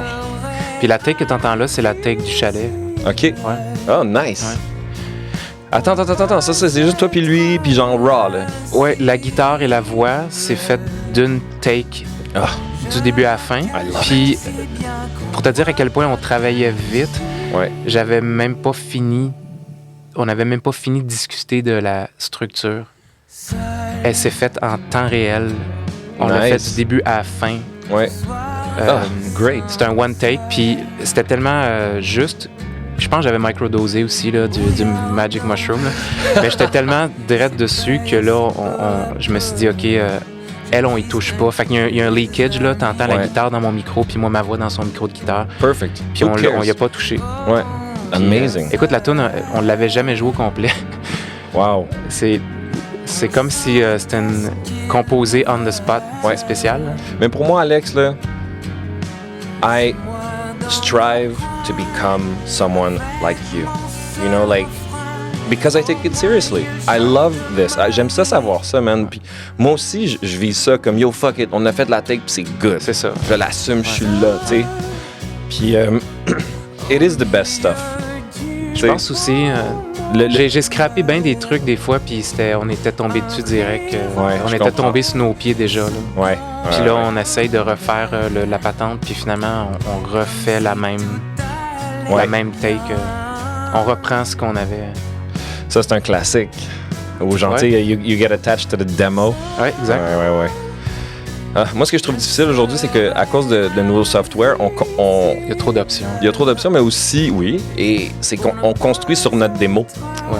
Puis la take que t'entends là, c'est la take du chalet. OK. Ouais. Oh, nice. Ouais. Attends. Ça, c'est juste toi puis lui, puis genre raw, là. Ouais, la guitare et la voix, c'est fait d'une take du début à la fin. Puis, pour te dire à quel point on travaillait vite, j'avais même pas fini... On n'avait même pas fini de discuter de la structure. Elle s'est faite en temps réel. On l'a fait du début à la fin. Ouais. Great. C'était un one take, puis c'était tellement juste. Je pense que j'avais microdosé aussi là, du Magic Mushroom. Là. Mais j'étais tellement direct dessus que là, je me suis dit, OK, elle, on y touche pas. Fait qu'il y a un leakage, là. T'entends la guitare dans mon micro, puis moi, ma voix dans son micro de guitare. Perfect. Puis on y a pas touché. Ouais. Amazing. Écoute, la tune, on l'avait jamais joué au complet. Wow. C'est C'est comme si c'était une composée on the spot. C'est spécial. Là. Mais pour moi, Alex, là, I strive to become someone like you. You know, like, because I take it seriously. I love this. J'aime ça savoir ça, man. Puis moi aussi, je vis ça comme yo, fuck it, on a fait de la tape, puis c'est good. C'est ça. Je l'assume, je suis là, tu sais. Puis it is the best stuff. Je pense aussi, j'ai scrappé bien des trucs des fois, puis on était tombé dessus direct. On était tombé sur nos pieds déjà. Là. Ouais. Puis là, on essaye de refaire la patente, puis finalement, on refait la même take. On reprend ce qu'on avait. Ça, c'est un classique. Où genre, tu sais, you get attached to the demo. Ouais, exact. Ouais. Moi, ce que je trouve difficile aujourd'hui, c'est qu'à cause de nouveaux software, il y a trop d'options. Il y a trop d'options, mais aussi, oui, et c'est qu'on construit sur notre démo. Ouais.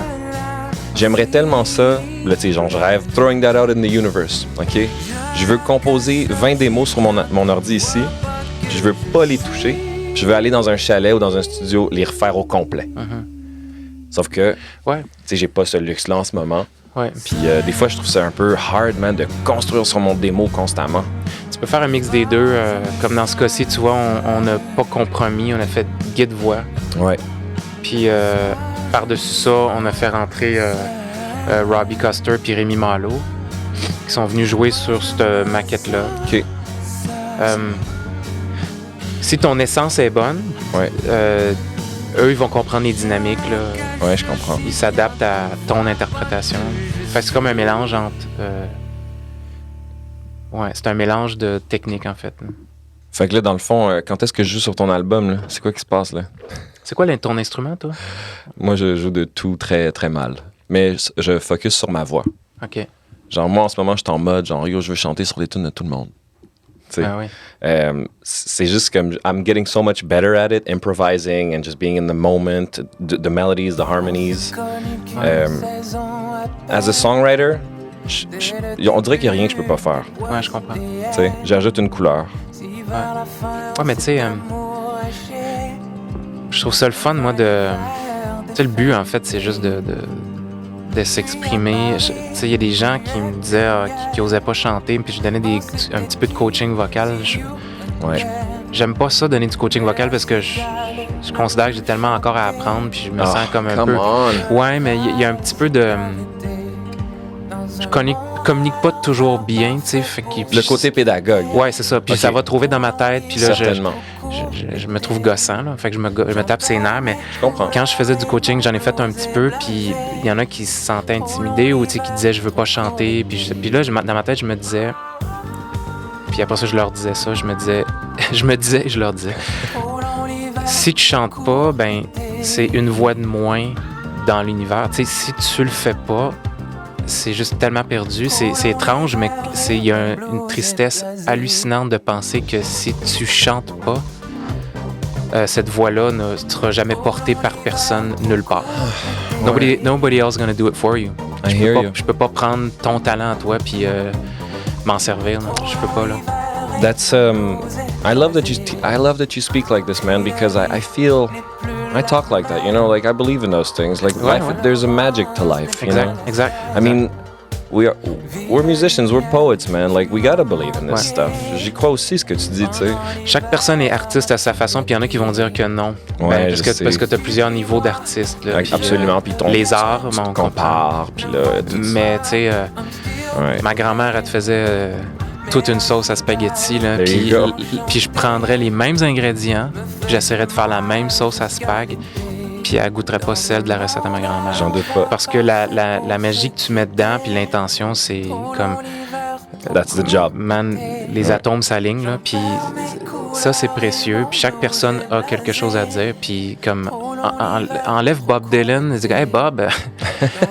J'aimerais tellement ça, là, tu sais, genre, je rêve, throwing that out in the universe, OK? Je veux composer 20 démos sur mon ordi ici, je veux pas les toucher, je veux aller dans un chalet ou dans un studio, les refaire au complet. Sauf que, tu sais, j'ai pas ce luxe-là en ce moment. Ouais. Puis des fois, je trouve ça un peu hard, man, de construire sur mon démo constamment. Tu peux faire un mix des deux. Comme dans ce cas-ci, tu vois, on n'a pas compromis. On a fait guide-voix. Ouais. Puis par-dessus ça, on a fait rentrer Robbie Custer puis Rémi Malo, qui sont venus jouer sur cette maquette-là. OK. Si ton essence est bonne, eux, ils vont comprendre les dynamiques. Là. Ouais, je comprends. Ils s'adaptent à ton interprétation. Fait que c'est comme un mélange entre... c'est un mélange de techniques, en fait. Là. Fait que là, dans le fond, quand est-ce que je joue sur ton album, là? C'est quoi qui se passe, là? C'est quoi ton instrument, toi? Moi, je joue de tout très, très mal. Mais je focus sur ma voix. OK. Genre, moi, en ce moment, je suis en mode, genre, yo, je veux chanter sur les tunes de tout le monde. Ah oui. C'est juste comme I'm getting so much better at it, improvising and just being in the moment, the melodies, the harmonies. As a songwriter, on dirait qu'il n'y a rien que je peux pas faire. Ouais, je comprends. T'sais, j'ajoute une couleur. Ouais, mais tu sais, je trouve ça le fun, moi, de... Tu sais, le but, en fait, c'est juste de s'exprimer. Tu sais, il y a des gens qui me disaient qui n'osaient pas chanter, puis je donnais un petit peu de coaching vocal. J'aime pas ça, donner du coaching vocal, parce que je considère que j'ai tellement encore à apprendre, puis je me sens comme un peu... Ouais, mais il y a un petit peu de... Je communique pas toujours bien, tu sais. Le côté pédagogue. Ouais, c'est ça. Puis ça va trouver dans ma tête, puis là, certainement. Je me trouve gossant, là. Fait que je me tape ses nerfs, mais je comprends. Quand je faisais du coaching, j'en ai fait un petit peu, puis il y en a qui se sentaient intimidés ou qui disaient je veux pas chanter, puis là, dans ma tête, je me disais, puis après ça, je leur disais ça, je leur disais, si tu chantes pas, ben c'est une voix de moins dans l'univers. Tu sais, si tu le fais pas, c'est juste tellement perdu. C'est étrange, mais il y a une tristesse hallucinante de penser que si tu chantes pas, cette voix-là ne sera jamais portée par personne nulle part. Nobody else gonna do it for you. Je peux pas prendre ton talent à toi puis m'en servir. Non. Je peux pas, là. That's I love that you speak like this, man, because I feel I talk like that, you know, like I believe in those things. Like life, there's a magic to life, you know? Exact. I mean, we're musicians, we're poets, man. Like we gotta believe in this stuff. J'y crois aussi ce que tu dis, tu sais. Chaque personne est artiste à sa façon, puis il y en a qui vont dire que non. Ouais, parce que tu as plusieurs niveaux d'artistes. Là, absolument. Puis les arts, on compare, puis là. Mais tu sais, ma grand-mère, elle te faisait toute une sauce à spaghetti, là. Puis je prendrais les mêmes ingrédients, j'essaierais de faire la même sauce à spag, puis elle goûterait pas celle de la recette à ma grand-mère. J'en doute pas. Parce que la magie que tu mets dedans, puis l'intention, c'est comme... That's the job. Man, les atomes s'alignent, là, puis ça, c'est précieux. Puis chaque personne a quelque chose à dire, puis comme... enlève Bob Dylan et dis « Hey Bob,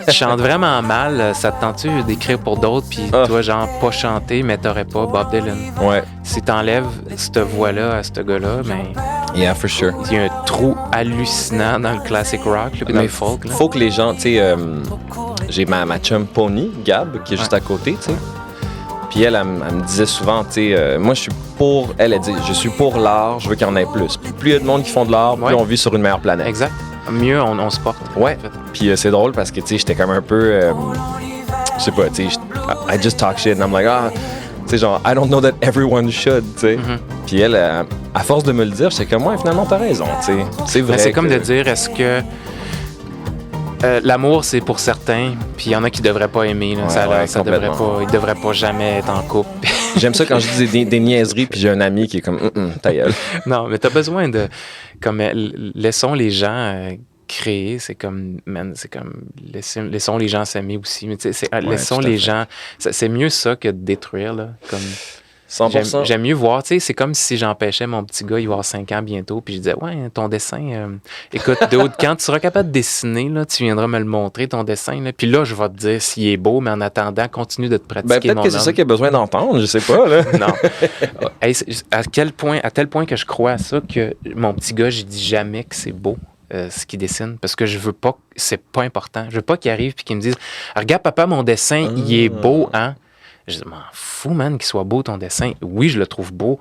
tu chantes vraiment mal, ça te tente-tu d'écrire pour d'autres, puis toi, genre, pas chanter, mais t'aurais pas Bob Dylan. » Ouais. Si t'enlèves cette voix-là à ce gars-là, ben... Yeah, for sure. Il y a un trou hallucinant dans le classic rock, puis dans le folk. Là. Faut que les gens, tu sais... j'ai ma chum Pony, Gab, qui est juste à côté, tu sais. Puis elle me disait souvent, tu sais, moi, elle dit, je suis pour l'art, je veux qu'il y en ait plus. Plus il y a de monde qui font de l'art, plus on vit sur une meilleure planète. Exact. Mieux on se porte. Ouais. En fait. Puis c'est drôle parce que, tu sais, j'étais comme un peu... je sais pas, tu sais, I just talk shit and I'm like, tu sais, genre, I don't know that everyone should, tu sais. Puis elle, à force de me le dire, j'étais comme, ouais, finalement, t'as raison, tu sais. C'est vrai. Mais c'est comme de dire, est-ce que l'amour, c'est pour certains, puis il y en a qui devraient pas aimer. Là, ça devrait pas, ils devraient pas jamais être en couple. J'aime ça quand je dis des niaiseries, puis j'ai un ami qui est comme, ta gueule. Non, mais t'as besoin de, comme, laissons les gens créer. C'est comme, man, c'est comme, laissons les gens s'aimer aussi. Mais tu sais, laissons les gens. C'est mieux ça que de détruire là. Comme 100%. J'aime mieux voir, tu sais, c'est comme si j'empêchais mon petit gars, il va avoir 5 ans bientôt, puis je disais, ouais, ton dessin, écoute, quand tu seras capable de dessiner, là, tu viendras me le montrer, ton dessin, là, puis là, je vais te dire s'il est beau, mais en attendant, continue de te pratiquer, peut-être que c'est ça qu'il a besoin d'entendre, je sais pas, là. Non. Hey, à tel point que je crois à ça que mon petit gars, je dis jamais que c'est beau. Ce qu'il dessine, parce que je veux pas, c'est pas important. Je veux pas qu'il arrive et qu'il me dise, regarde papa, mon dessin, il est beau, hein? Je m'en fous, man, qu'il soit beau ton dessin. Oui, je le trouve beau,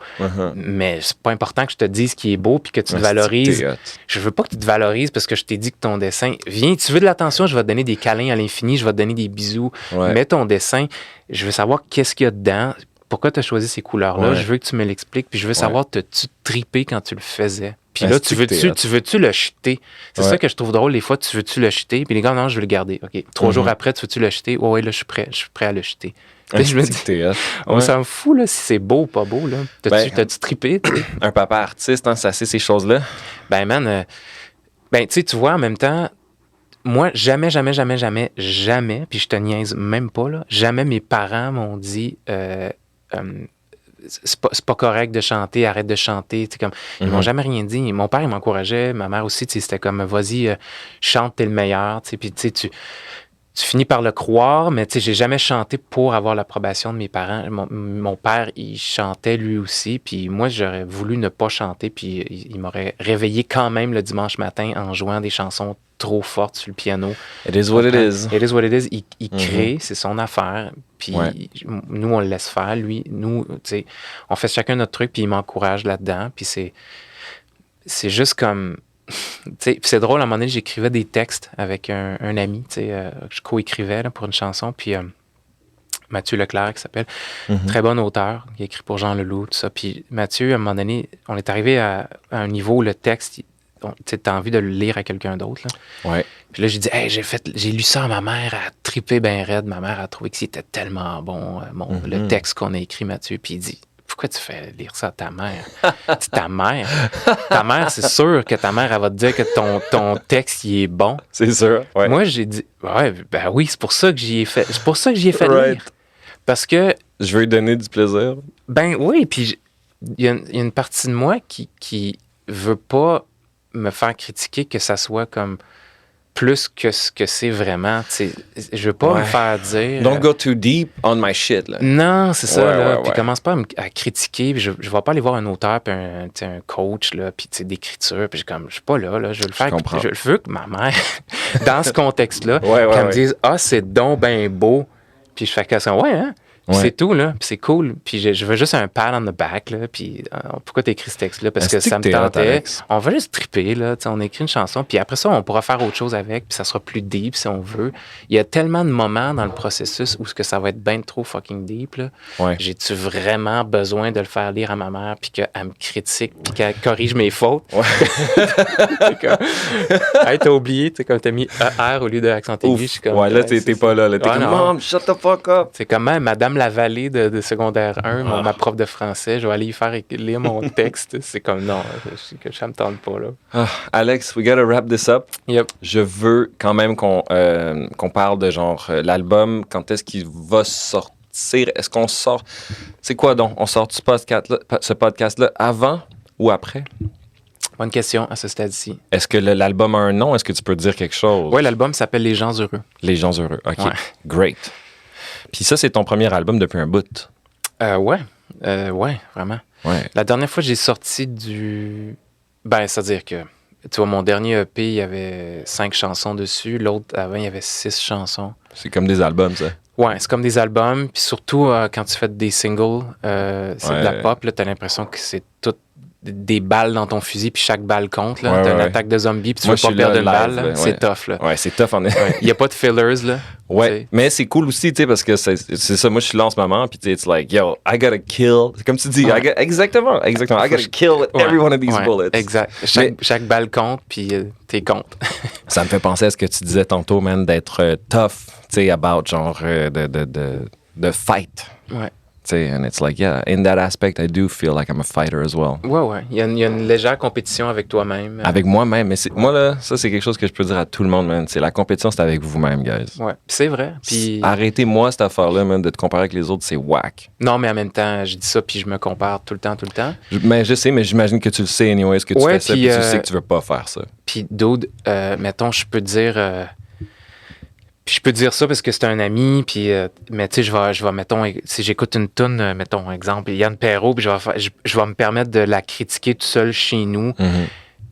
mais c'est pas important que je te dise qu'il est beau puis que tu te valorises. Je veux pas que tu te valorises parce que je t'ai dit que ton dessin... Viens, tu veux de l'attention, je vais te donner des câlins à l'infini, je vais te donner des bisous. Ouais. Mets ton dessin, je veux savoir qu'est-ce qu'il y a dedans, pourquoi tu as choisi ces couleurs-là, je veux que tu me l'expliques, puis je veux savoir, t'as-tu trippé quand tu le faisais? Puis là, tu veux-tu le jeter? C'est ça que je trouve drôle, des fois, tu veux-tu le jeter? Puis les gars, non, je veux le garder. OK. 3 jours après, tu veux-tu le jeter? Ouais, là, je suis prêt à le jeter. Je me dis, on s'en fout là, si c'est beau ou pas beau. Là. T'as-tu trippé? Un papa artiste, hein, ça sait ces choses-là? Ben, man, tu vois, en même temps, moi, jamais, puis je te niaise même pas, là, jamais mes parents m'ont dit c'est pas correct de chanter, arrête de chanter. Comme, ils m'ont jamais rien dit. Mon père, il m'encourageait, ma mère aussi, c'était comme, vas-y, chante, t'es le meilleur. Puis tu finis par le croire, mais j'ai jamais chanté pour avoir l'approbation de mes parents. Mon père, il chantait lui aussi, puis moi, j'aurais voulu ne pas chanter, puis il m'aurait réveillé quand même le dimanche matin en jouant des chansons trop fortes sur le piano. It is what it is. It is what it is. Il crée, c'est son affaire, puis nous, on le laisse faire. Lui, nous, on fait chacun notre truc, puis il m'encourage là-dedans, puis c'est juste comme... c'est drôle, à un moment donné, j'écrivais des textes avec un ami, je co-écrivais là, pour une chanson, puis Mathieu Leclerc, qui s'appelle, très bon auteur, il a écrit pour Jean Leloup, tout ça. Puis Mathieu, à un moment donné, on est arrivé à un niveau où le texte, t'as envie de le lire à quelqu'un d'autre. Là. Ouais. Puis là, j'ai dit, hey, j'ai lu ça à ma mère, elle a trippé bien raide, ma mère a trouvé que c'était tellement bon, le texte qu'on a écrit, Mathieu, puis il dit, pourquoi tu fais lire ça à ta mère? C'est ta mère, c'est sûr que ta mère, elle va te dire que ton texte, il est bon. C'est sûr. Ouais. Moi, j'ai dit, ben oui, c'est pour ça que j'y ai fait. C'est pour ça que j'y ai fait lire. Parce que... Je veux lui donner du plaisir. Ben oui, puis il y a une partie de moi qui veut pas me faire critiquer que ça soit comme... plus que ce que c'est vraiment. Je veux pas me faire dire... Don't go too deep on my shit. Là. Non, c'est ça. Puis commence pas à critiquer. Puis je vais pas aller voir un auteur puis un coach là, puis d'écriture. Puis je suis pas là. Je veux le faire. Je veux que ma mère, dans ce contexte-là, qu'elle me dise « Ah, c'est donc ben beau. » Puis je fais qu'elle ouais, hein? Puis c'est tout, là. Puis c'est cool. Puis je veux juste un pat on the back, là. Puis pourquoi t'as écrit ce texte-là? Parce que ça me tentait. On va juste triper, là. T'sais, on écrit une chanson. Puis après ça, on pourra faire autre chose avec. Puis ça sera plus deep, si on veut. Il y a tellement de moments dans le processus où ça va être bien trop fucking deep, là. Ouais. J'ai-tu vraiment besoin de le faire lire à ma mère? Puis qu'elle me critique? Puis qu'elle corrige mes fautes? Ouais. Hey, t'as oublié, comme t'as mis ER au lieu de accent aigu. Je suis comme, là, t'es pas là. T'es comme, Mom, shut the fuck up. C'est comme Madame Lavallée de secondaire 1, ma prof de français, je vais aller y faire lire mon texte. C'est comme, non, ça me tente pas, là. Alex, we gotta wrap this up. Yep. Je veux quand même qu'on parle de genre l'album, quand est-ce qu'il va sortir? Est-ce qu'on sort... C'est quoi donc? On sort ce podcast-là avant ou après? Bonne question à ce stade-ci. Est-ce que l'album a un nom? Est-ce que tu peux dire quelque chose? Oui, l'album s'appelle Les gens heureux. Les gens heureux, OK. Ouais. Great. Puis ça, c'est ton premier album depuis un bout. Ouais, vraiment. Ouais. La dernière fois, j'ai sorti c'est-à-dire que, tu vois, mon dernier EP, il y avait 5 chansons dessus. L'autre, avant, il y avait 6 chansons. C'est comme des albums, ça. Ouais, c'est comme des albums. Puis surtout, quand tu fais des singles, c'est de la pop, là, t'as l'impression que c'est tout des balles dans ton fusil, puis chaque balle compte. Là. T'as une attaque de zombie, puis tu veux pas perdre une balle. Là, c'est tough. Là. Ouais, c'est tough. Il n'y a pas de fillers. Là. Ouais, t'sais. Mais c'est cool aussi, tu sais, parce que c'est ça. Moi, je suis là en ce moment, puis it's like, yo, I gotta kill. Comme tu dis, exactement. I gotta kill every one of these bullets. Exact. Chaque balle compte, puis t'es contre. Ça me fait penser à ce que tu disais tantôt, man, d'être tough, tu sais, about genre de fight. Ouais. And it's like, yeah, in that aspect, I do feel like I'm a fighter as well. Ouais. Il y a une légère compétition avec toi-même. Avec moi-même. Mais moi, là, ça, c'est quelque chose que je peux dire à tout le monde, man. C'est la compétition, c'est avec vous-même, guys. Ouais, c'est vrai. Puis... Arrêtez-moi cette affaire-là, man, de te comparer avec les autres, c'est whack. Non, mais en même temps, je dis ça, puis je me compare tout le temps. Mais je sais, mais j'imagine que tu le sais, anyway, ce que tu fais ça, puis tu sais que tu veux pas faire ça. Puis, dude, mettons, je peux dire... Puis je peux dire ça parce que c'est un ami, puis mais tu sais, je vais mettons, si j'écoute une toune, mettons, exemple, Yann Perrault, puis je vais me permettre de la critiquer tout seul chez nous,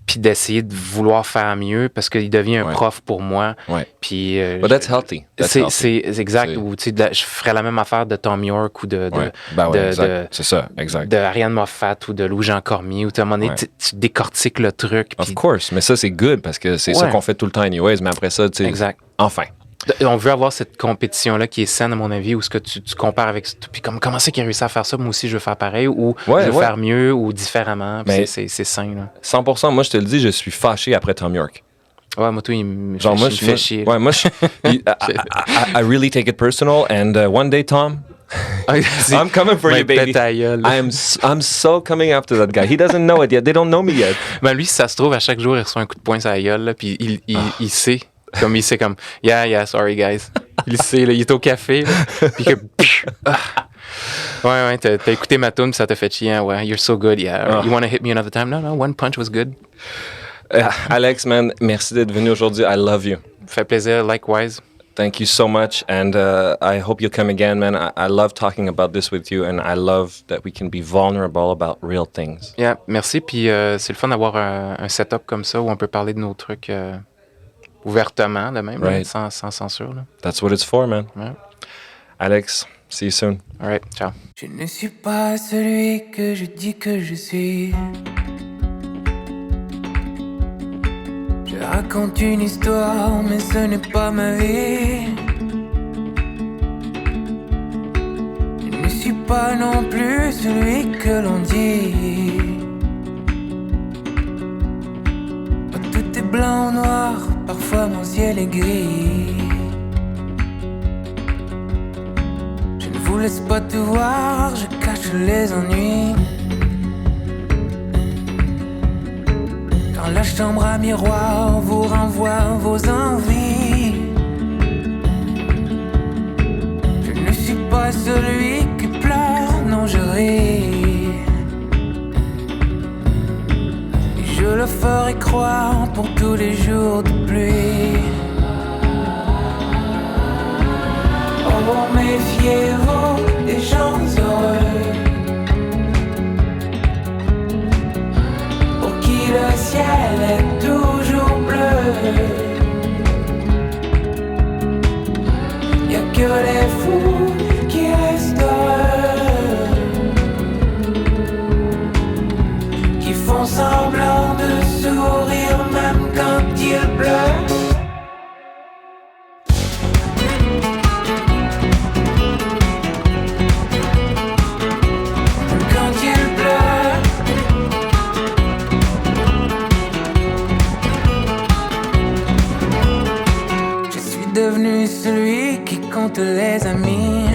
puis d'essayer de vouloir faire mieux parce qu'il devient un prof pour moi. Ouais. Puis But that's healthy. C'est exact. Ou tu sais, je ferais la même affaire de Tom York ou c'est ça, exact. De Ariane Moffat ou de Louis-Jean Cormier, où à un moment donné, tu décortiques le truc. Of course, mais ça c'est good parce que c'est ça qu'on fait tout le temps anyways. Mais après ça, tu sais, exact. Enfin. On veut avoir cette compétition-là qui est saine, à mon avis, où ce que tu compares avec... Puis comment c'est qu'il a réussi à faire ça? Moi aussi, je veux faire pareil, ou je veux faire mieux, ou différemment. Mais c'est sain, là. 100%, moi, je te le dis, je suis fâché après Tom York. Ouais, moi, tout, il me fait chier. Ouais, moi, I really take it personal, and one day, Tom... I'm coming for you, baby. I'm so coming after that guy. He doesn't know it yet. They don't know me yet. Ben lui, si ça se trouve, à chaque jour, il reçoit un coup de poing sur la gueule, là, puis il sait... Comme il sait comme yeah, sorry guys. Il sait, là, il est au café, là, puis que ouais, t'as écouté ma tune, puis ça t'a fait chier, ouais, you're so good, yeah. You want to hit me another time? No, one punch was good. Alex, man, merci d'être venu aujourd'hui. I love you. Fait plaisir, likewise. Thank you so much, and I hope you'll come again, man. I love talking about this with you, and I love that we can be vulnerable about real things. Yeah, merci, puis c'est le fun d'avoir un setup comme ça où on peut parler de nos trucs ouvertement, de même, right. sans censure. Là. That's what it's for, man. Ouais. Alex, see you soon. All right, ciao. Je ne suis pas celui que je dis que je suis. Je raconte une histoire, mais ce n'est pas ma vie. Je ne suis pas non plus celui que l'on dit. Tout est blanc ou noir, parfois mon ciel est gris. Je ne vous laisse pas tout voir, je cache les ennuis. Quand la chambre à miroir vous renvoie vos envies. Je ne suis pas celui qui pleure, non je ris. Et je le ferai croire pour tous les jours de pluie. Oh, méfiez-vous des gens heureux, pour qui le ciel est toujours bleu. Y'a que les fous qui restent heureux, qui font semblant de sourire même quand il pleut. Devenu celui qui compte les amis.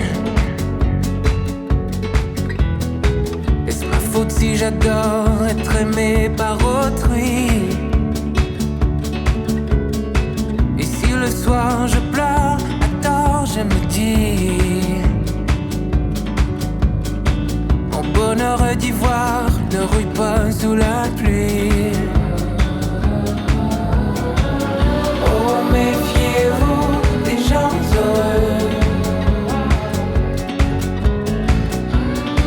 Et c'est ma faute si j'adore être aimé par autrui. Et si le soir je pleure à tort, je me dis mon bonheur d'ivoire ne rouille pas sous la pluie. Oh, méfiez-vous des gens heureux,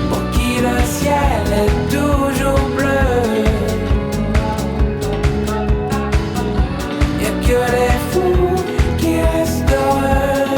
pour qui le ciel est toujours bleu. Y'a que les fous qui restent heureux,